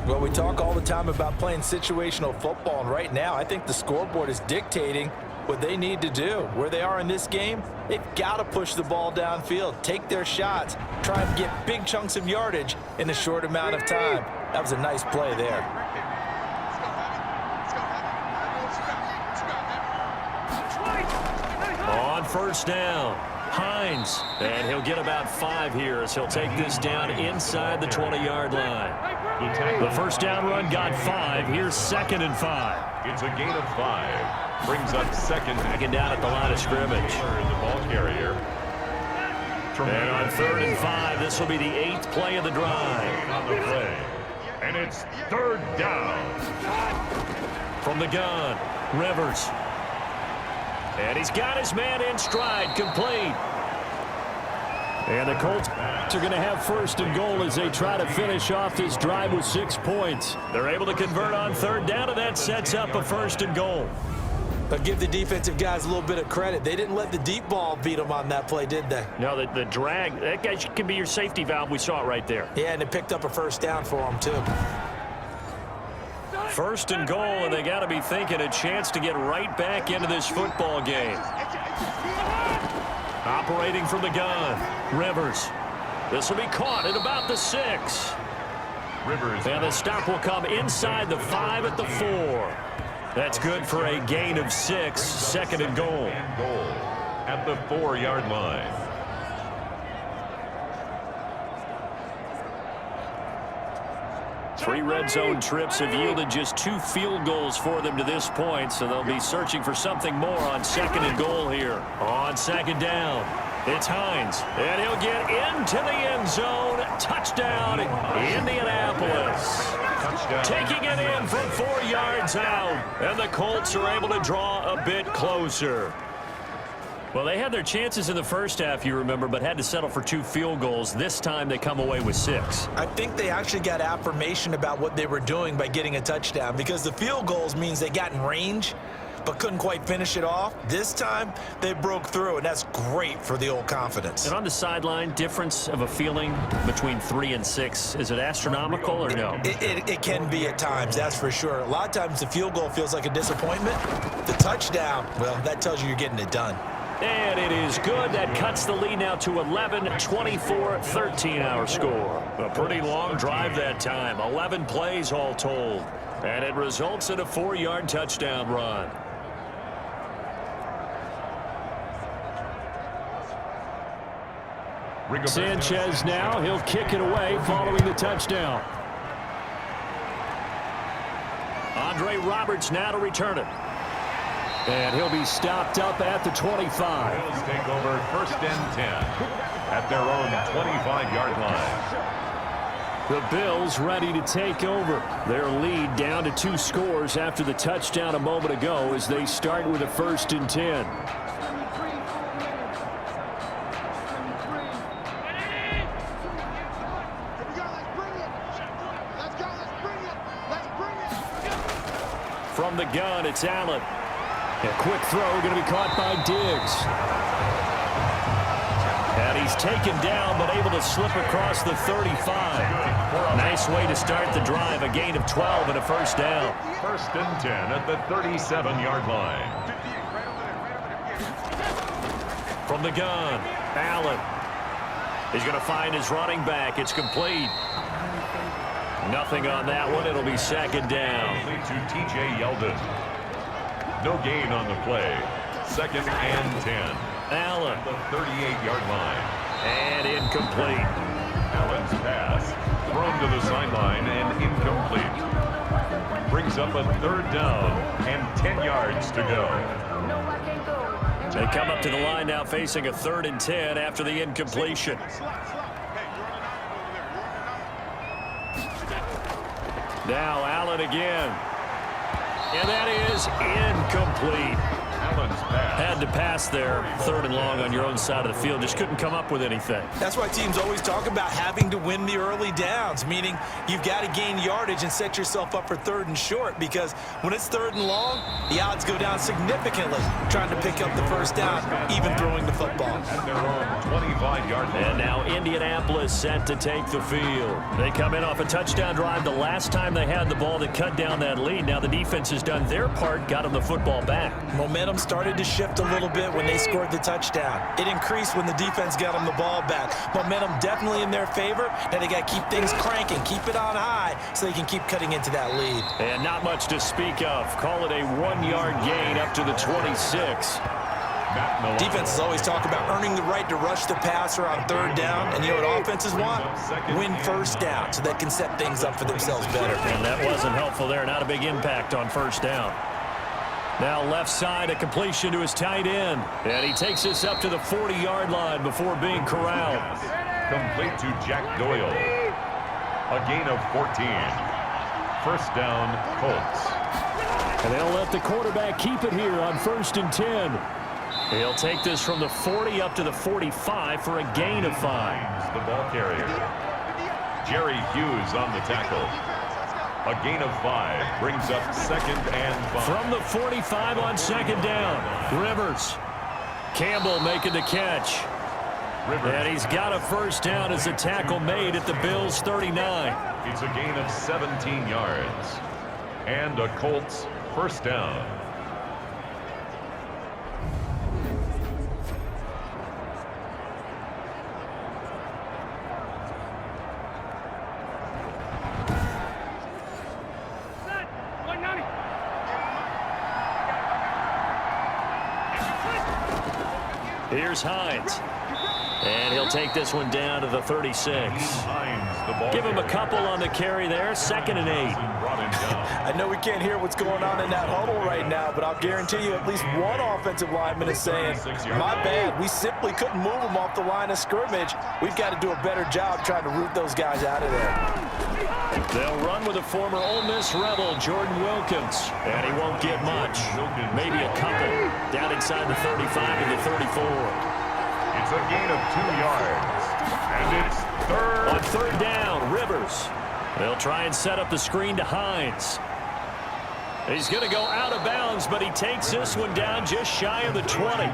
Well, we talk all the time about playing situational football, and right now I think the scoreboard is dictating what they need to do. Where they are in this game, they've got to push the ball downfield, take their shots, try and get big chunks of yardage in a short amount of time. That was a nice play there. On first down, Hines, and he'll get about 5 here as he'll take this down inside the 20-yard line. The first down run got 5. Here's 2nd and 5. It's a gain of 5. Brings up 2nd. Backing down at the line of scrimmage. The ball carrier. And on 3rd and 5, this will be the 8th play of the drive. On the play. And it's 3rd down. From the gun, Rivers. And he's got his man in stride, complete. And the Colts are going to have 1st and goal as they try to finish off this drive with 6 points. They're able to convert on 3rd down, and that sets up a 1st and goal. But give the defensive guys a little bit of credit. They didn't let the deep ball beat them on that play, did they? No, the drag, that guy can be your safety valve. We saw it right there. Yeah, and it picked up a first down for them, too. 1st and goal, and they got to be thinking a chance to get right back into this football game. Operating from the gun, Rivers. This will be caught at about the 6. Rivers. And the stop will come inside the 5 at the 4. That's good for a gain of 6, 2nd and goal. At the 4-yard line. Three red zone trips have yielded just 2 field goals for them to this point, so they'll be searching for something more on 2nd and goal here. On 2nd down, it's Hines, and he'll get into the end zone. Touchdown, Indianapolis. Touchdown. Taking it in from 4 yards out, and the Colts are able to draw a bit closer. Well, they had their chances in the first half, you remember, but had to settle for 2 field goals. This time they come away with 6. I think they actually got affirmation about what they were doing by getting a touchdown, because the field goals means they got in range but couldn't quite finish it off. This time they broke through, and that's great for the old confidence. And on the sideline, difference of a feeling between 3 and 6, is it astronomical or no? It can be at times, that's for sure. A lot of times the field goal feels like a disappointment. The touchdown, well, that tells you you're getting it done. And it is good. That cuts the lead now to 11, 24, 13 our score. A pretty long drive that time. 11 plays all told. And it results in a 4-yard touchdown run. Sanchez now. He'll kick it away following the touchdown. Andre Roberts now to return it. And he'll be stopped up at the 25. Bills take over 1st and 10 at their own 25-yard line. The Bills ready to take over. Their lead down to 2 scores after the touchdown a moment ago as they start with a 1st and 10. From the gun, it's Allen. A quick throw going to be caught by Diggs. And he's taken down but able to slip across the 35. Nice way to start the drive, a gain of 12 and a first down. 1st and 10 at the 37-yard line. From the gun, Allen. He's going to find his running back. It's complete. Nothing on that one. It'll be 2nd down. To T.J. Yeldon. No gain on the play. 2nd and 10. Allen. The 38-yard line. And incomplete. Allen's pass thrown to the sideline and incomplete. Brings up a 3rd down and 10 yards to go. They come up to the line now facing a 3rd and 10 after the incompletion. Now Allen again. And that is incomplete. Allen's pass. Had to pass there. 3rd and long on your own side of the field. Just couldn't come up with anything. That's why teams always talk about having to win the early downs, meaning you've got to gain yardage and set yourself up for 3rd and short, because when it's 3rd and long, the odds go down significantly trying to pick up the first down, even throwing the football. At their own 25-yard line. And now Indianapolis set to take the field. They come in off a touchdown drive the last time they had the ball to cut down that lead. Now the defense has done their part, got them the football back. Momentum started to shift a little bit when they scored the touchdown. It increased when the defense got them the ball back. Momentum definitely in their favor. Now they got to keep things cranking, keep it on high so they can keep cutting into that lead. And not much to speak of. Call it a 1-yard gain up to the 26. Defenses always talk about earning the right to rush the passer on 3rd down. And you know what offenses want? Win 1st down so they can set things up for themselves better. And that wasn't helpful there. Not a big impact on 1st down. Now left side, a completion to his tight end. And he takes us up to the 40-yard line before being corralled. Complete to Jack Doyle. A gain of 14. 1st down, Colts. And they'll let the quarterback keep it here on 1st and 10. He'll take this from the 40 up to the 45 for a gain of 5. The ball carrier. Jerry Hughes on the tackle. A gain of 5 brings up 2nd and 5. From the 45 on 2nd down, Rivers. Campbell making the catch. And he's got a 1st down as the tackle made at the Bills' 39. It's a gain of 17 yards. And a Colts 1st down. Here's Hines. And he'll take this one down to the 36. Give him a couple on the carry there. 2nd and 8. I know we can't hear what's going on in that huddle right now, but I'll guarantee you at least one offensive lineman is saying, my bad, we simply couldn't move them off the line of scrimmage. We've got to do a better job trying to root those guys out of there. They'll run with a former Ole Miss Rebel, Jordan Wilkins. And he won't get much. Maybe a couple. Down inside the 35 to the 34. It's a gain of 2 yards. And it's 3rd. On 3rd down, Rivers. They'll try and set up the screen to Hines. He's going to go out of bounds, but he takes this one down just shy of the 20.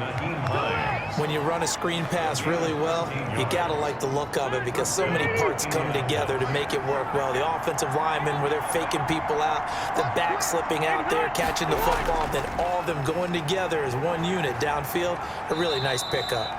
When you run a screen pass really well, you got to like the look of it because so many parts come together to make it work well. The offensive linemen, where they're faking people out, the back slipping out there, catching the football, then all of them going together as one unit downfield. A really nice pickup.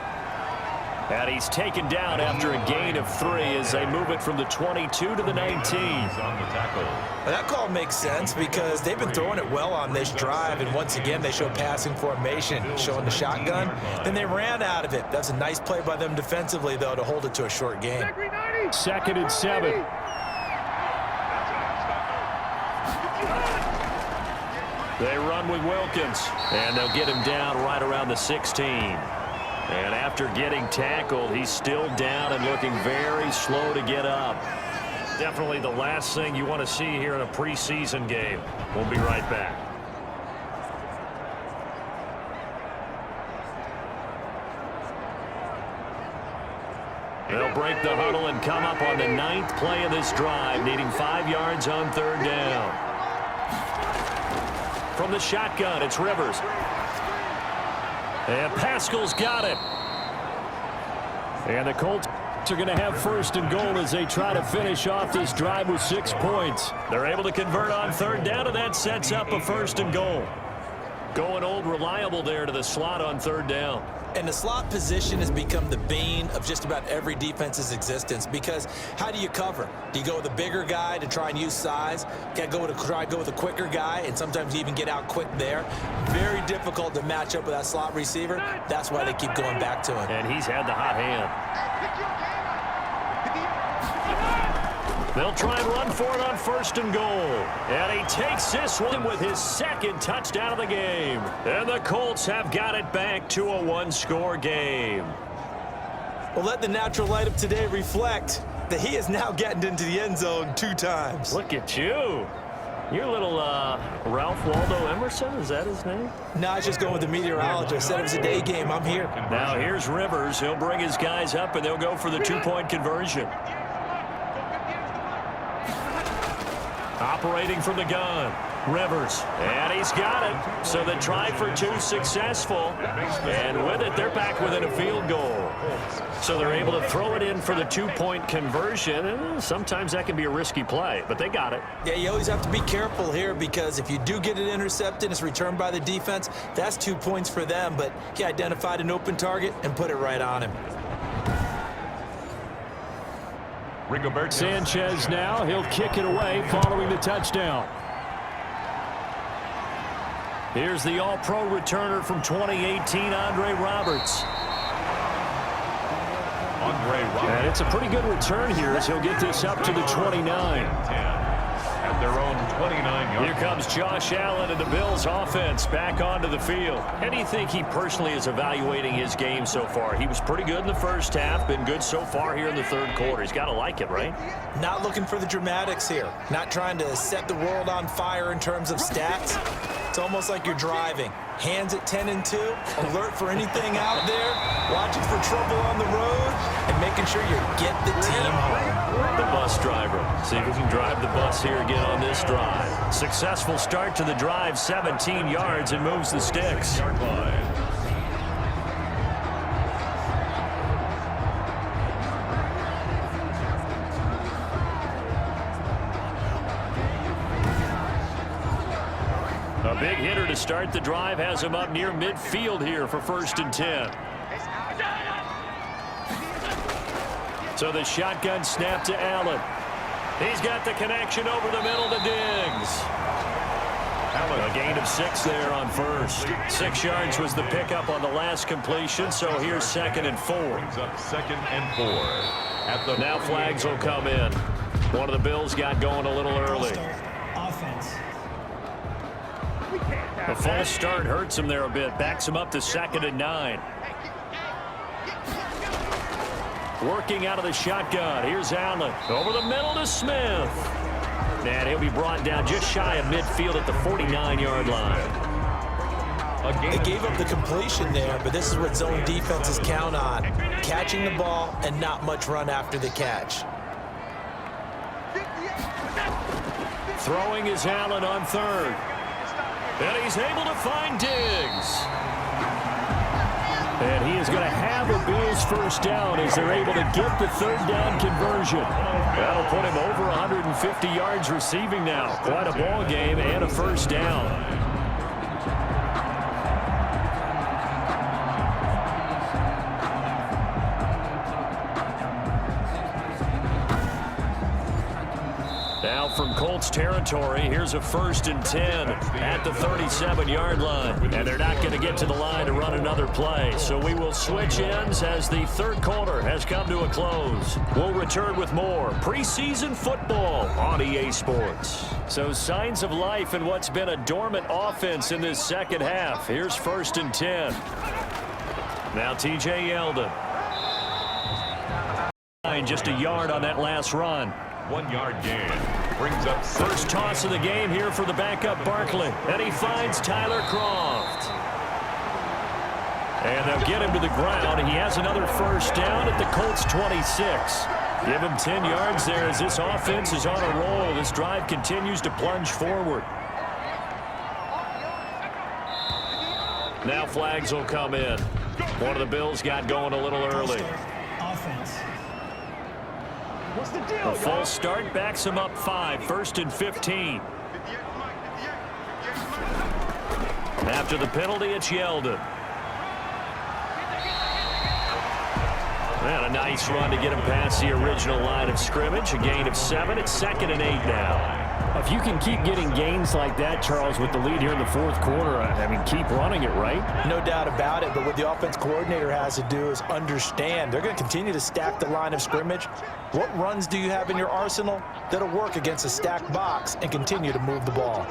And he's taken down after a gain of 3 as they move it from the 22 to the 19. Well, that call makes sense because they've been throwing it well on this drive, and once again they show passing formation, showing the shotgun. Then they ran out of it. That's a nice play by them defensively, though, to hold it to a short game. 2nd and 7. They run with Wilkins, and they'll get him down right around the 16. And after getting tackled, he's still down and looking very slow to get up. Definitely the last thing you want to see here in a preseason game. We'll be right back. They'll break the huddle and come up on the 9th play of this drive, needing 5 yards on 3rd down. From the shotgun, it's Rivers. And Pascal's got it. And the Colts are going to have first and goal as they try to finish off this drive with 6 points. They're able to convert on third down, and that sets up a first and goal. Going old reliable there to the slot on third down. And the slot position has become the bane of just about every defense's existence, because how do you cover? Do you go with a bigger guy to try and use size? Try to go with a quicker guy, and sometimes you even get out quick there. Very difficult to match up with that slot receiver. That's why they keep going back to him. And he's had the hot hand. They'll try and run for it on first and goal. And he takes this one with his second touchdown of the game. And the Colts have got it back to a one-score game. Well, let the natural light of today reflect that he is now getting into the end zone 2 times. Look at you. You're a little Ralph Waldo Emerson, is that his name? No, I was just going with the meteorologist. Said it was a day game. I'm here. Now here's Rivers. He'll bring his guys up, and they'll go for the 2-point conversion. Operating from the gun, Rivers, and he's got it. So the try for 2 successful, and with it, they're back within a field goal. So they're able to throw it in for the 2-point conversion, and sometimes that can be a risky play, but they got it. Yeah, you always have to be careful here, because if you do get it intercepted, it's returned by the defense, that's 2 points for them, but he identified an open target and put it right on him. Sanchez now, he'll kick it away following the touchdown. Here's the all-pro returner from 2018, Andre Roberts. And it's a pretty good return here as he'll get this up to the 29. At their own 29-yard. Here comes Josh Allen and the Bills offense back onto the field. How do you think he personally is evaluating his game so far? He was pretty good in the first half, been good so far here in the third quarter. He's got to like it, right? Not looking for the dramatics here. Not trying to set the world on fire in terms of stats. It's almost like you're driving. Hands at 10 and 2, alert for anything out there, watching for trouble on the road, and making sure you get the team home. The bus driver. See if we can drive the bus here again on this drive. Successful start to the drive, 17 yards, and moves the sticks. A big hitter to start the drive has him up near midfield here for first and 10. So the shotgun snap to Allen. He's got the connection over the middle to Diggs. A gain of 6 there on first. 6 yards was the pickup on the last completion, so here's 2nd and 4. Brings up 2nd and 4. Now flags will come in. One of the Bills got going a little early. A false start hurts him there a bit. Backs him up to 2nd and 9. Working out of the shotgun. Here's Allen. Over the middle to Smith. And he'll be brought down just shy of midfield at the 49-yard line. They gave up the completion there, but this is what zone defenses count on. Catching the ball and not much run after the catch. Throwing is Allen on third. And he's able to find Diggs. And he is going to have a Bills first down as they're able to get the third down conversion. That'll put him over 150 yards receiving now. Quite a ball game and a first down. Now from Colts territory, here's a 1st and 10 at the 37-yard line. And they're not going to get to the line to run another play. So we will switch ends as the third quarter has come to a close. We'll return with more preseason football on EA Sports. So signs of life in what's been a dormant offense in this second half. Here's 1st and 10. Now TJ Yeldon. Just a yard on that last run. 1-yard gain. Brings up first toss of the game here for the backup Barkley. And he finds Tyler Croft. And they'll get him to the ground. He has another first down at the Colts 26. Give him 10 yards there as this offense is on a roll. This drive continues to plunge forward. Now flags will come in. One of the Bills got going a little early. A false start backs him up 5, 1st and 15. After the penalty, it's Yeldon. And a nice run to get him past the original line of scrimmage. A gain of 7. It's 2nd and 8 now. If you can keep getting gains like that, Charles, with the lead here in the 4th quarter, I mean, keep running it, right? No doubt about it, but what the offense coordinator has to do is understand they're going to continue to stack the line of scrimmage. What runs do you have in your arsenal that'll work against a stacked box and continue to move the ball?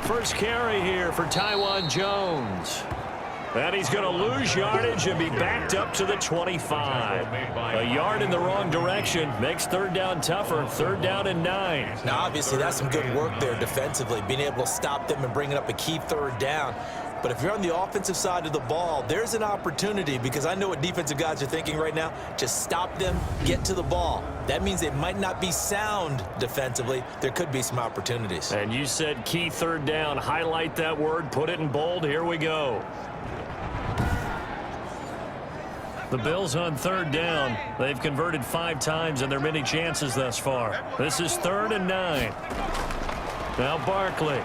First carry here for Taiwan Jones. And he's going to lose yardage and be backed up to the 25. A yard in the wrong direction makes 3rd down tougher. 3rd down and 9. Now, obviously, that's some good work there defensively, being able to stop them and bringing up a key 3rd down. But if you're on the offensive side of the ball, there's an opportunity, because I know what defensive guys are thinking right now. Just stop them, get to the ball. That means they might not be sound defensively. There could be some opportunities. And you said key 3rd down. Highlight that word, put it in bold. Here we go. The Bills on 3rd down. They've converted 5 times in their many chances thus far. This is 3rd and 9. Now Barkley.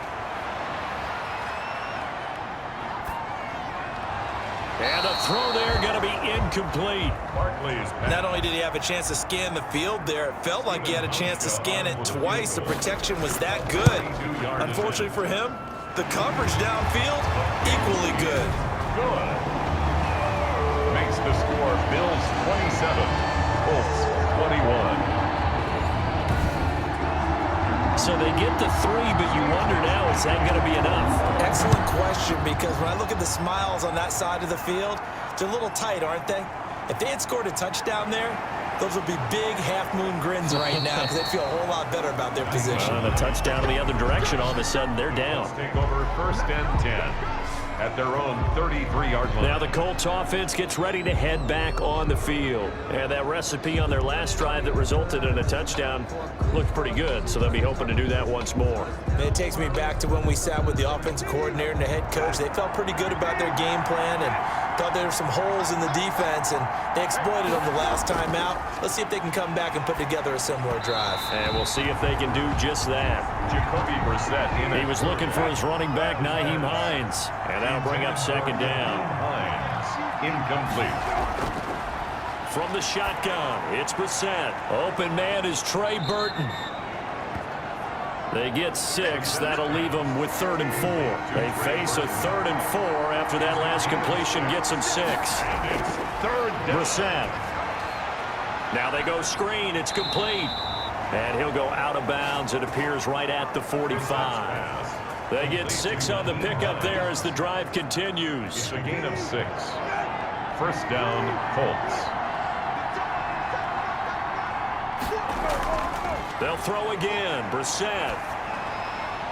And a throw there going to be incomplete. Not only did he have a chance to scan the field there, it felt like he had a chance to scan it twice. The protection was that good. Unfortunately for him, the coverage downfield, equally good. Makes the score Bills 27, Colts 21. So they get the 3, but you wonder now, is that going to be enough? Excellent question, because when I look at the smiles on that side of the field, they're a little tight, aren't they? If they had scored a touchdown there, those would be big half-moon grins right now, because they'd feel a whole lot better about their position. And a touchdown in the other direction, all of a sudden they're down. Take over 1st and 10. At their own 33-yard line. Now the Colts offense gets ready to head back on the field. And that recipe on their last drive that resulted in a touchdown looked pretty good, so they'll be hoping to do that once more. It takes me back to when we sat with the offensive coordinator and the head coach. They felt pretty good about their game plan and thought there were some holes in the defense, and they exploited them the last time out. Let's see if they can come back and put together a similar drive. And we'll see if they can do just that. Jacoby Brissett in. He was looking for his running back, Nyheim Hines. And that'll bring up 2nd down. Hines, incomplete. From the shotgun, it's Brissett. Open man is Trey Burton. They get 6. That'll leave them with 3rd and 4. They face a 3rd and 4 after that last completion gets them 6. And it's 3rd down. Brissett. Now they go screen. It's complete. And he'll go out of bounds. It appears right at the 45. They get 6 on the pickup there as the drive continues. It's a gain of 6. 1st down, Colts. They'll throw again. Brissett.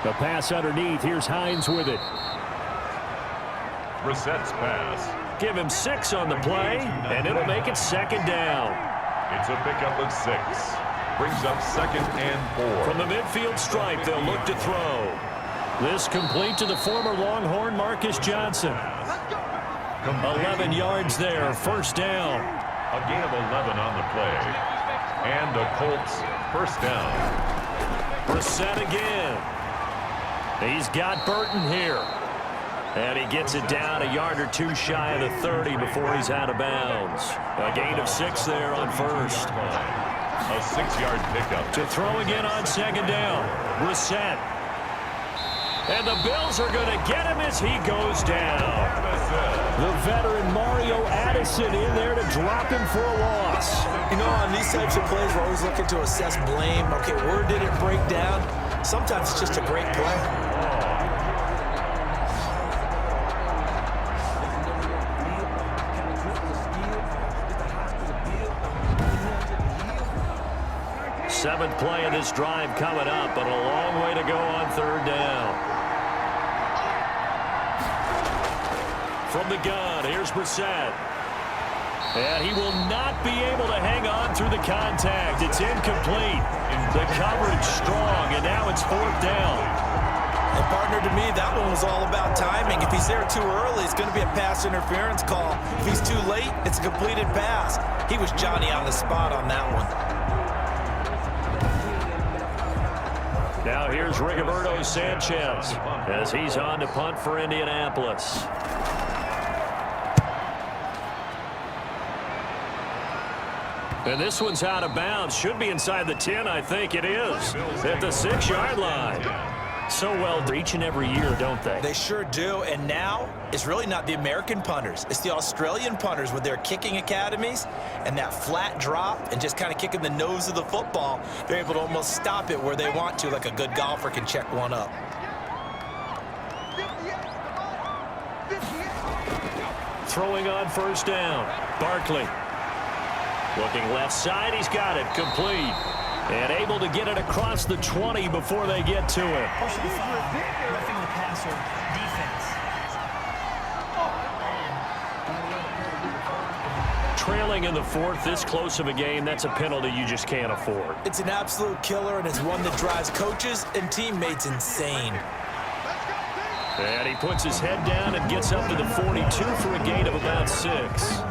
The pass underneath. Here's Hines with it. Brissett's pass. Give him 6 on the play, and it'll make it 2nd down. It's a pickup of 6. Brings up 2nd and 4. From the midfield stripe, they'll look to throw. This complete to the former Longhorn, Marcus Johnson. 11 yards there, 1st down. A gain of 11 on the play. And the Colts 1st down. Brissett again. He's got Burton here. And he gets it down a yard or 2 shy of the 30 before he's out of bounds. A gain of 6 there on 1st. A 6-yard pickup. To throw again on 2nd down. Brissett. And the Bills are going to get him as he goes down. The veteran Mario Addison in there to drop him for a loss. You know, on these types of plays, we're always looking to assess blame. Okay, where did it break down? Sometimes it's just a great play. Seventh play of this drive coming up, but a long way to go on 3rd down. From the gun, here's Brissett. And he will not be able to hang on through the contact. It's incomplete. The coverage strong, and now it's 4th down. And partner, to me, that one was all about timing. If he's there too early, it's going to be a pass interference call. If he's too late, it's a completed pass. He was Johnny on the spot on that one. Now here's Rigoberto Sanchez as he's on to punt for Indianapolis. And this one's out of bounds. Should be inside the 10, I think it is. At the 6-yard line. So well each and every year, don't they? They sure do. And now, it's really not the American punters. It's the Australian punters with their kicking academies and that flat drop and just kind of kicking the nose of the football. They're able to almost stop it where they want to, like a good golfer can check one up. Throwing on first down. Barkley. Looking left side, he's got it, complete. And able to get it across the 20 before they get to it. Roughing the passer, defense. Trailing in the fourth, this close of a game, that's a penalty you just can't afford. It's an absolute killer, and it's one that drives coaches and teammates insane. And he puts his head down and gets up to the 42 for a gain of about 6.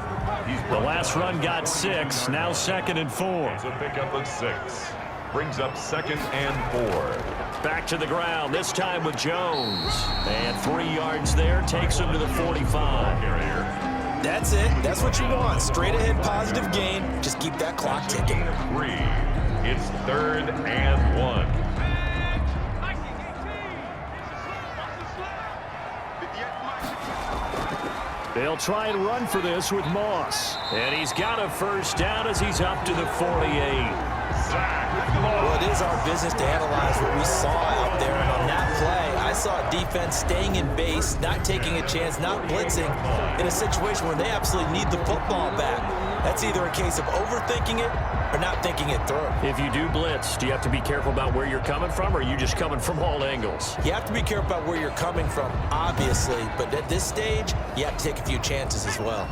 The last run got 6, now 2nd and 4. It's a pickup of 6. Brings up 2nd and 4. Back to the ground, this time with Jones. And 3 yards there, takes him to the 45. That's it. That's what you want. Straight ahead positive gain. Just keep that clock ticking. 3. It's 3rd and 1. They'll try and run for this with Moss. And he's got a first down as he's up to the 48. Well, it is our business to analyze what we saw out there. And on that play, I saw defense staying in base, not taking a chance, not blitzing, in a situation where they absolutely need the football back. That's either a case of overthinking it or not thinking it through. If you do blitz, do you have to be careful about where you're coming from, or are you just coming from all angles? You have to be careful about where you're coming from, obviously, but at this stage, you have to take a few chances as well.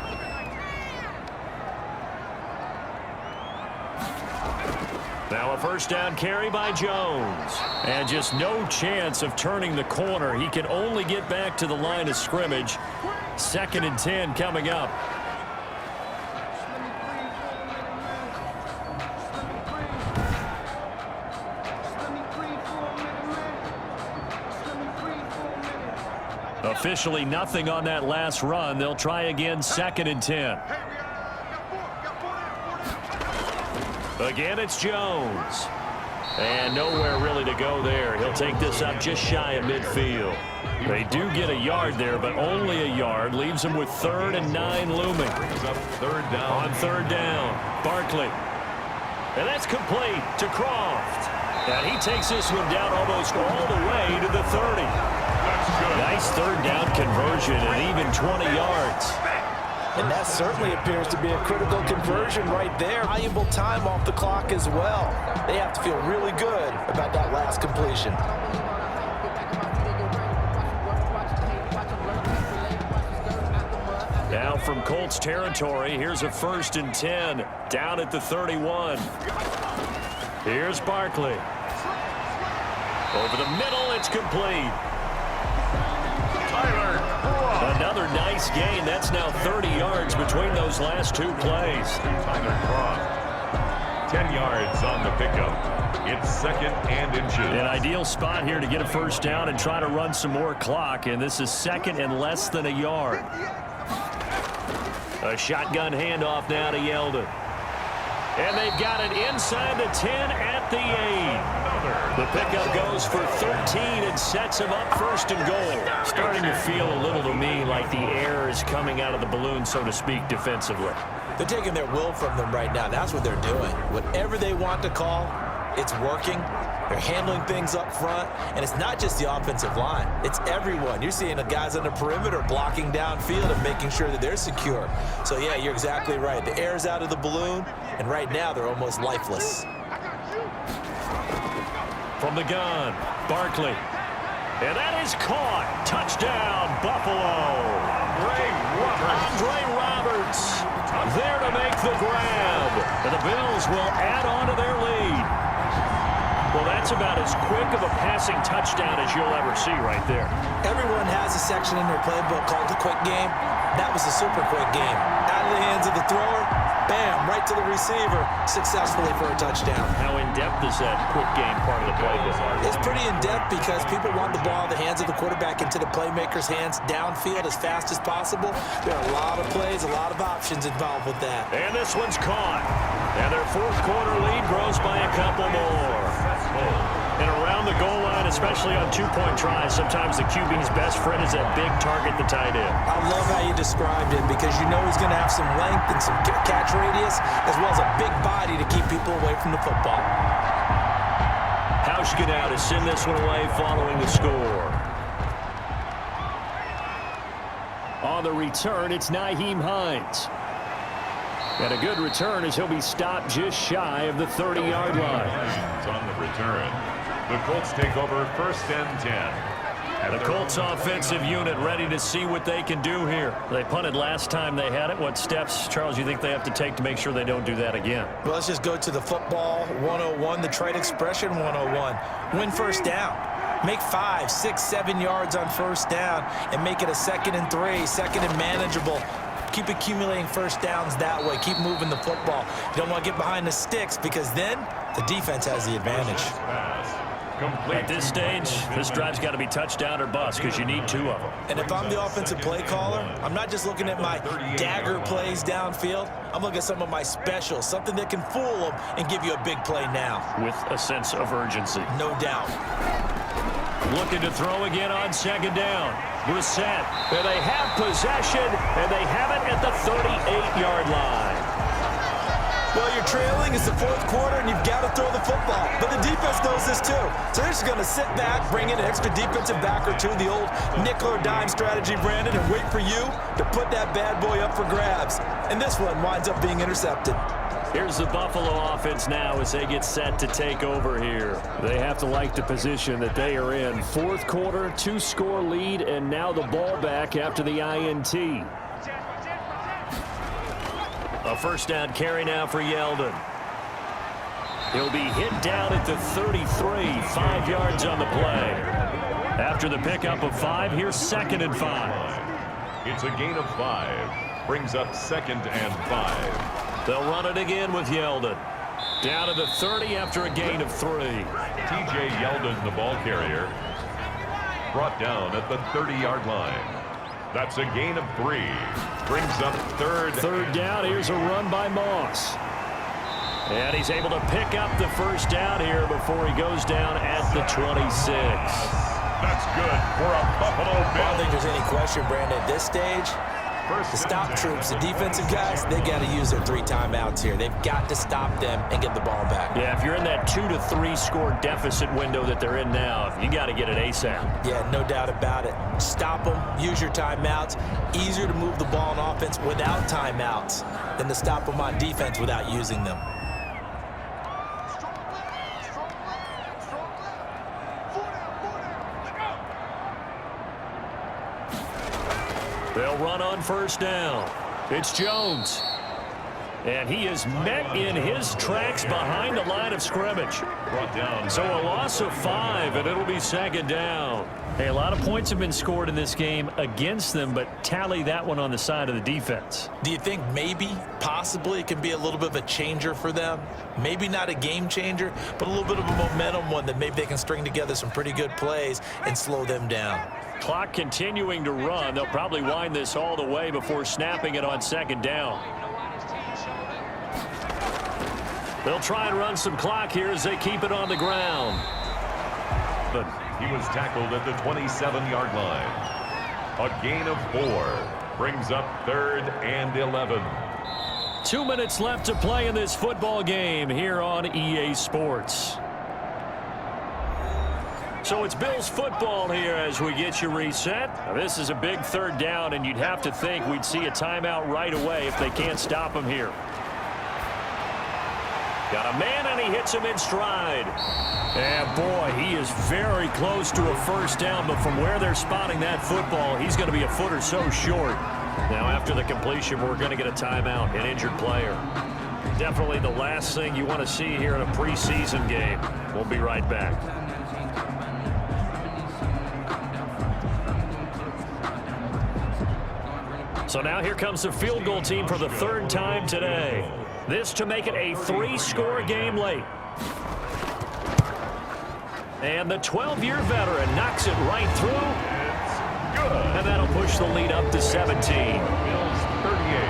Now a first down carry by Jones. And just no chance of turning the corner. He can only get back to the line of scrimmage. 2nd and 10 coming up. Officially nothing on that last run. They'll try again, 2nd and 10. Again, it's Jones. And nowhere really to go there. He'll take this up just shy of midfield. They do get a yard there, but only a yard. Leaves them with 3rd and 9 looming. Brings up 3rd down. On 3rd down, Barkley. And that's complete to Croft. And he takes this one down almost all the way to the 30. Nice 3rd down conversion and even 20 yards. And that certainly appears to be a critical conversion right there. Valuable time off the clock as well. They have to feel really good about that last completion. Now from Colts territory, here's a 1st and 10 down at the 31. Here's Barkley. Over the middle, it's complete. Another nice gain. That's now 30 yards between those last 2 plays. Tyler Croft. 10 yards on the pickup. It's 2nd and inches. An ideal spot here to get a first down and try to run some more clock. And this is 2nd and less than a yard. A shotgun handoff now to Yeldon. And they've got it inside the 10 at the 8. The pickup goes for 13 and sets him up 1st and goal. Starting to feel a little to me like the air is coming out of the balloon, so to speak, defensively. They're taking their will from them right now. That's what they're doing. Whatever they want to call, it's working. They're handling things up front, and it's not just the offensive line. It's everyone. You're seeing the guys on the perimeter blocking downfield and making sure that they're secure. So, yeah, you're exactly right. The air's out of the balloon, and right now they're almost lifeless. From the gun, Barkley. And that is caught. Touchdown, Buffalo. Andre Roberts there to make the grab. And the Bills will add on to their lead. Well, that That's about as quick of a passing touchdown as you'll ever see right there. Everyone has a section in their playbook called the quick game. That was a super quick game. Out of the hands of the thrower, bam, right to the receiver, successfully for a touchdown. How in-depth is that quick game part of the playbook? It's pretty in-depth because people want the ball in the hands of the quarterback into the playmaker's hands downfield as fast as possible. There are a lot of plays, a lot of options involved with that. And this one's caught. And their fourth quarter lead grows by a couple more. And around the goal line, especially on two-point tries, sometimes the QB's best friend is that big target, the tight end. I love how you described it because you know he's going to have some length and some catch radius as well as a big body to keep people away from the football. Hausch get out to send this one away following the score. On the return, it's Nyheim Hines. And a good return as he'll be stopped just shy of the 30-yard line. On the return, the Colts take over 1st and 10. The Colts offensive unit ready to see what they can do here. They punted last time they had it. What steps, Charles, you think they have to take to make sure they don't do that again? Well, let's just go to the football 101, the trade expression 101. Win first down. Make 5, 6, 7 yards on first down and make it a 2nd and 3, 2nd and manageable. Keep accumulating first downs that way. Keep moving the football. You don't want to get behind the sticks because then the defense has the advantage. At this stage, this drive's got to be touchdown or bust because you need 2 of them. And if I'm the offensive play caller, I'm not just looking at my dagger plays downfield. I'm looking at some of my specials, something that can fool them and give you a big play now. With a sense of urgency. No doubt. Looking to throw again on 2nd down. Brissett, and they have possession, and they have it at the 38-yard line. Well, you're trailing. It's the 4th quarter, and you've got to throw the football. But the defense knows this, too. So they're just going to sit back, bring in an extra defensive back or 2, the old nickel or dime strategy, Brandon, and wait for you to put that bad boy up for grabs. And this one winds up being intercepted. Here's the Buffalo offense now as they get set to take over here. They have to like the position that they are in. 4th quarter, 2-score lead, and now the ball back after the INT. A first down carry now for Yeldon. He'll be hit down at the 33, 5 yards on the play. After the pickup of 5, here's 2nd and 5. It's a gain of 5. Brings up 2nd and 5. They'll run it again with Yeldon. Down to the 30 after a gain of 3. TJ Yeldon, the ball carrier, brought down at the 30-yard line. That's a gain of 3. Brings up 3rd down. Here's a run by Moss. And he's able to pick up the first down here before he goes down at the 26. That's good for a Buffalo Bill. I don't think there's any question, Brandon, at this stage. The stop troops, the defensive guys, they got to use their 3 timeouts here. They've got to stop them and get the ball back. Yeah, if you're in that 2 to 3 score deficit window that they're in now, you got to get it ASAP. Yeah, no doubt about it. Stop them, use your timeouts. Easier to move the ball on offense without timeouts than to stop them on defense without using them. They'll run on first down. It's Jones. And he is met in his tracks behind the line of scrimmage. Brought down. So a loss of 5, and it'll be 2nd down. Hey, a lot of points have been scored in this game against them, but tally that one on the side of the defense. Do you think maybe, possibly, it can be a little bit of a changer for them? Maybe not a game changer, but a little bit of a momentum one that maybe they can string together some pretty good plays and slow them down. Clock continuing to run. They'll probably wind this all the way before snapping it on 2nd down. They'll try and run some clock here as they keep it on the ground. But he was tackled at the 27-yard line. A gain of 4 brings up 3rd and 11. 2 minutes left to play in this football game here on EA Sports. So it's Bills football here as we get you reset. Now this is a big 3rd down, and you'd have to think we'd see a timeout right away if they can't stop him here. Got a man, and he hits him in stride. And, boy, he is very close to a first down, but from where they're spotting that football, he's going to be a foot or so short. Now, after the completion, we're going to get a timeout, an injured player. Definitely the last thing you want to see here in a preseason game. We'll be right back. So now here comes the field goal team for the third time today. This to make it a 3-score game late. And the 12-year veteran knocks it right through. It's good. And that'll push the lead up to 17. Bills 38,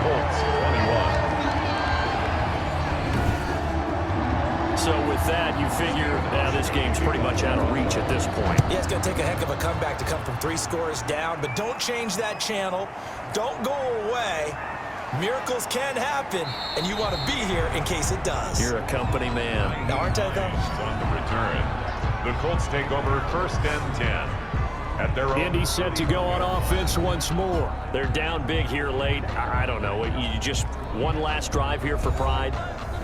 Colts 21. So with that, you figure this game's pretty much out of reach at this point. Yeah, it's going to take a heck of a comeback to come from 3 scores down, but don't change that channel. Don't go away. Miracles can happen, and you want to be here in case it does. You're a company man. Now, aren't I, though? On the return, the Colts take over 1st and 10. At their own. Indy set to go on offense once more. They're down big here late. I don't know. You just one last drive here for pride.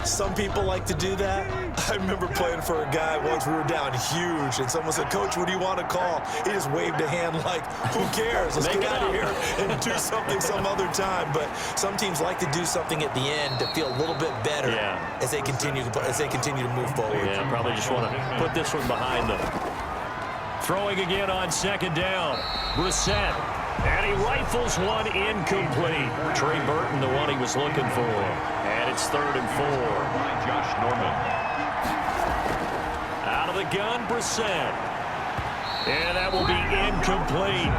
Some people like to do that. I remember playing for a guy once. We were down huge, and someone said, "Coach, what do you want to call?" He just waved a hand like, "Who cares? Let's get out of here and do something some other time." But some teams like to do something at the end to feel a little bit better as they continue to move forward. Yeah, probably just want to put this one behind them. Throwing again on 2nd down. Brissett. And he rifles one incomplete. Trey Burton, the one he was looking for. And it's 3rd and 4. Josh Norman. Out of the gun, Brissett. And that will be incomplete.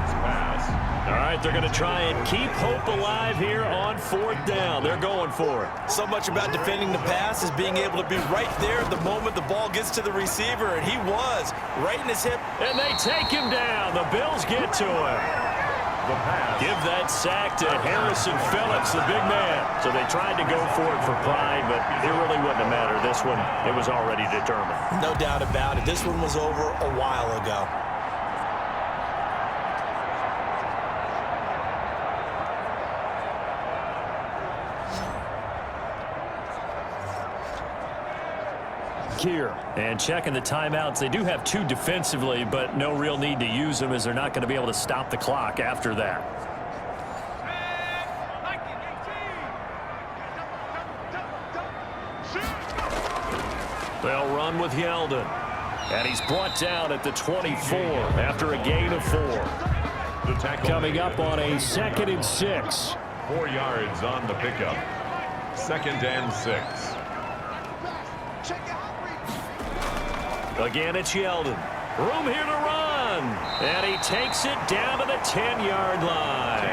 All right, they're going to try and keep hope alive here on 4th down. They're going for it. So much about defending the pass is being able to be right there at the moment the ball gets to the receiver, and he was right in his hip. And they take him down. The Bills get to him. Give that sack to Harrison Phillips, the big man. So they tried to go for it for pride, but it really wouldn't have mattered. This one, it was already determined. No doubt about it. This one was over a while ago. Here. And checking the timeouts. They do have 2 defensively, but no real need to use them as they're not going to be able to stop the clock after that. They'll run with Yeldon. And he's brought down at the 24 after a gain of 4. The tackle Coming up on a 2nd and 6. 4 yards on the pickup. 2nd and 6. Again, it's Yeldon. Room here to run. And he takes it down to the 10-yard line.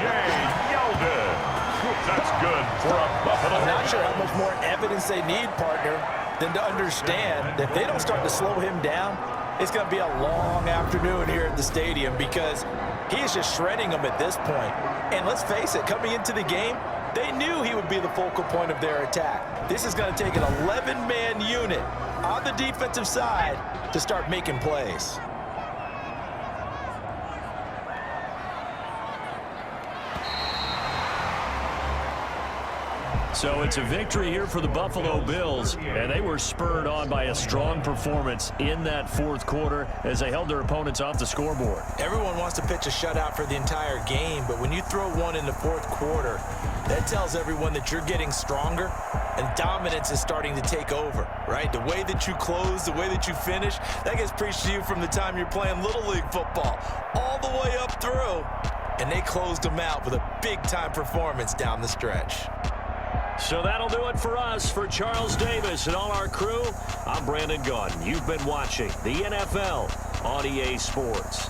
J.J. Yeldon. That's good for a Buffalo. I'm not sure how much more evidence they need, partner, than to understand that if they don't start to slow him down, it's going to be a long afternoon here at the stadium because he is just shredding them at this point. And let's face it, coming into the game, they knew he would be the focal point of their attack. This is going to take an 11-man unit on the defensive side to start making plays. So it's a victory here for the Buffalo Bills, and they were spurred on by a strong performance in that 4th quarter as they held their opponents off the scoreboard. Everyone wants to pitch a shutout for the entire game, but when you throw one in the 4th quarter, that tells everyone that you're getting stronger and dominance is starting to take over, right? The way that you close, the way that you finish, that gets preached to you from the time you're playing Little League football all the way up through, and they closed them out with a big-time performance down the stretch. So that'll do it for us. For Charles Davis and all our crew, I'm Brandon Gaudin. You've been watching the NFL on EA Sports.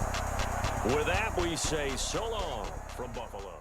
With that, we say so long from Buffalo.